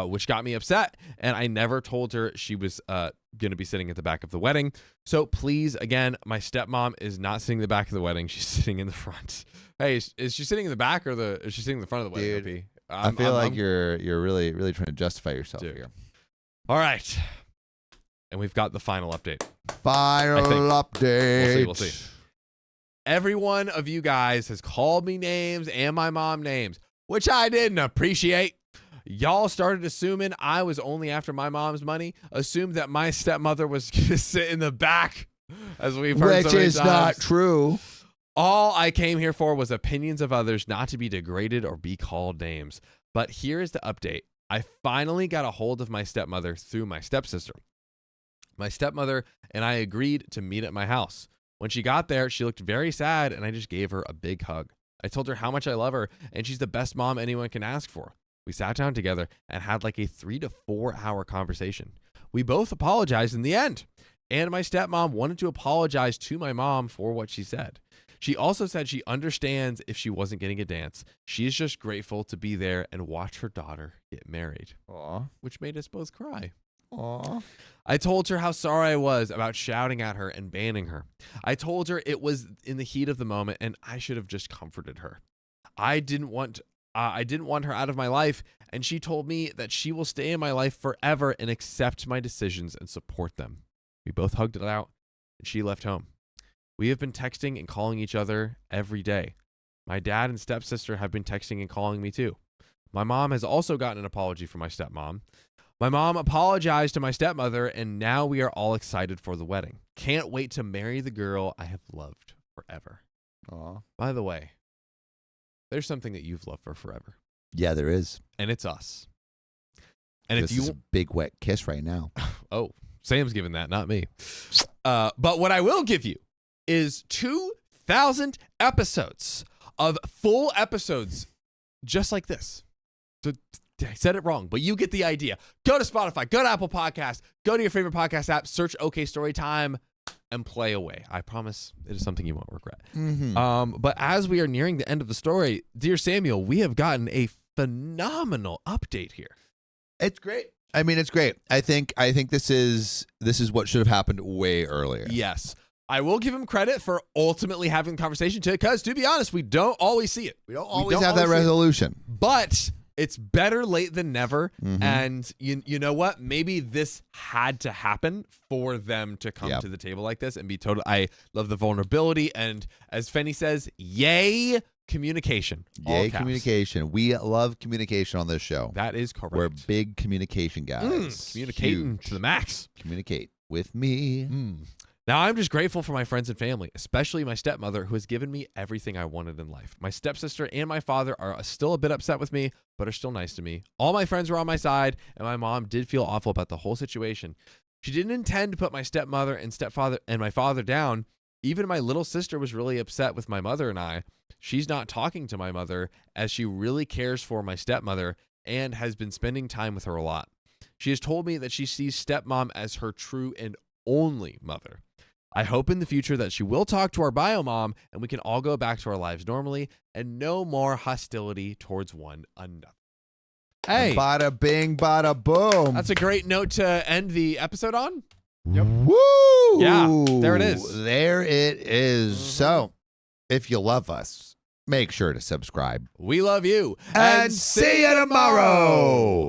which got me upset. And I never told her she was going to be sitting at the back of the wedding. So please, again, my stepmom is not sitting in the back of the wedding. She's sitting in the front. Hey, is she sitting in the back or is she sitting in the front of the wedding? Dude, I feel like you're really, really trying to justify yourself here. All right. And we've got the final update. Final update. We'll see. Every one of you guys has called me names and my mom names, which I didn't appreciate. Y'all started assuming I was only after my mom's money, assumed that my stepmother was going to sit in the back, as we've heard so many times. Which is not true. All I came here for was opinions of others, not to be degraded or be called names. But here is the update. I finally got a hold of my stepmother through my stepsister. My stepmother and I agreed to meet at my house. When she got there, she looked very sad, and I just gave her a big hug. I told her how much I love her, and she's the best mom anyone can ask for. We sat down together and had like a 3 to 4 hour conversation. We both apologized in the end, and my stepmom wanted to apologize to my mom for what she said. She also said she understands if she wasn't getting a dance. She's just grateful to be there and watch her daughter get married. Aw. Which made us both cry. Aw. I told her how sorry I was about shouting at her and banning her. I told her it was in the heat of the moment and I should have just comforted her. I didn't want her out of my life, and she told me that she will stay in my life forever and accept my decisions and support them. We both hugged it out, and she left home. We have been texting and calling each other every day. My dad and stepsister have been texting and calling me too. My mom has also gotten an apology from my stepmom. My mom apologized to my stepmother, and now we are all excited for the wedding. Can't wait to marry the girl I have loved forever. Aw. By the way, there's something that you've loved for forever, Yeah, there is. and it's us. And This if is you, a big wet kiss right now. oh, Sam's giving that, not me. But what I will give you is 2,000 episodes of full episodes just like this. So, I said it wrong, but you get the idea. Go to Spotify, go to Apple Podcasts, go to your favorite podcast app, search OK Storytime, and play away. I promise it is something you won't regret. Mm-hmm. But as we are nearing the end of the story, dear Samuel, we have gotten a phenomenal update here. It's great. I mean, it's great. I think this is what should have happened way earlier. Yes. I will give him credit for ultimately having the conversation too, because to be honest, we don't always see it. We don't always have that resolution. But it's better late than never. Mhm. And you know what? Maybe this had to happen for them to come Yep. to the table like this and be total. I love the vulnerability. And as Fenny says, yay, communication. All Yay, caps. communication. We love communication on this show. That is correct. We're big communication guys. Communicating Huge. to the max. Communicate with me. Now, I'm just grateful for my friends and family, especially my stepmother, who has given me everything I wanted in life. My stepsister and my father are still a bit upset with me, but are still nice to me. All my friends were on my side, and my mom did feel awful about the whole situation. She didn't intend to put my stepmother and stepfather and my father down. Even my little sister was really upset with my mother and I. She's not talking to my mother, as she really cares for my stepmother and has been spending time with her a lot. She has told me that she sees stepmom as her true and only mother. I hope in the future that she will talk to our bio mom and we can all go back to our lives normally and no more hostility towards one another. Hey, Bada bing, bada boom. that's a great note to end the episode on. Woo! Yeah, there it is. There it is. Mhm. So, if you love us, make sure to subscribe. We love you. And see you tomorrow.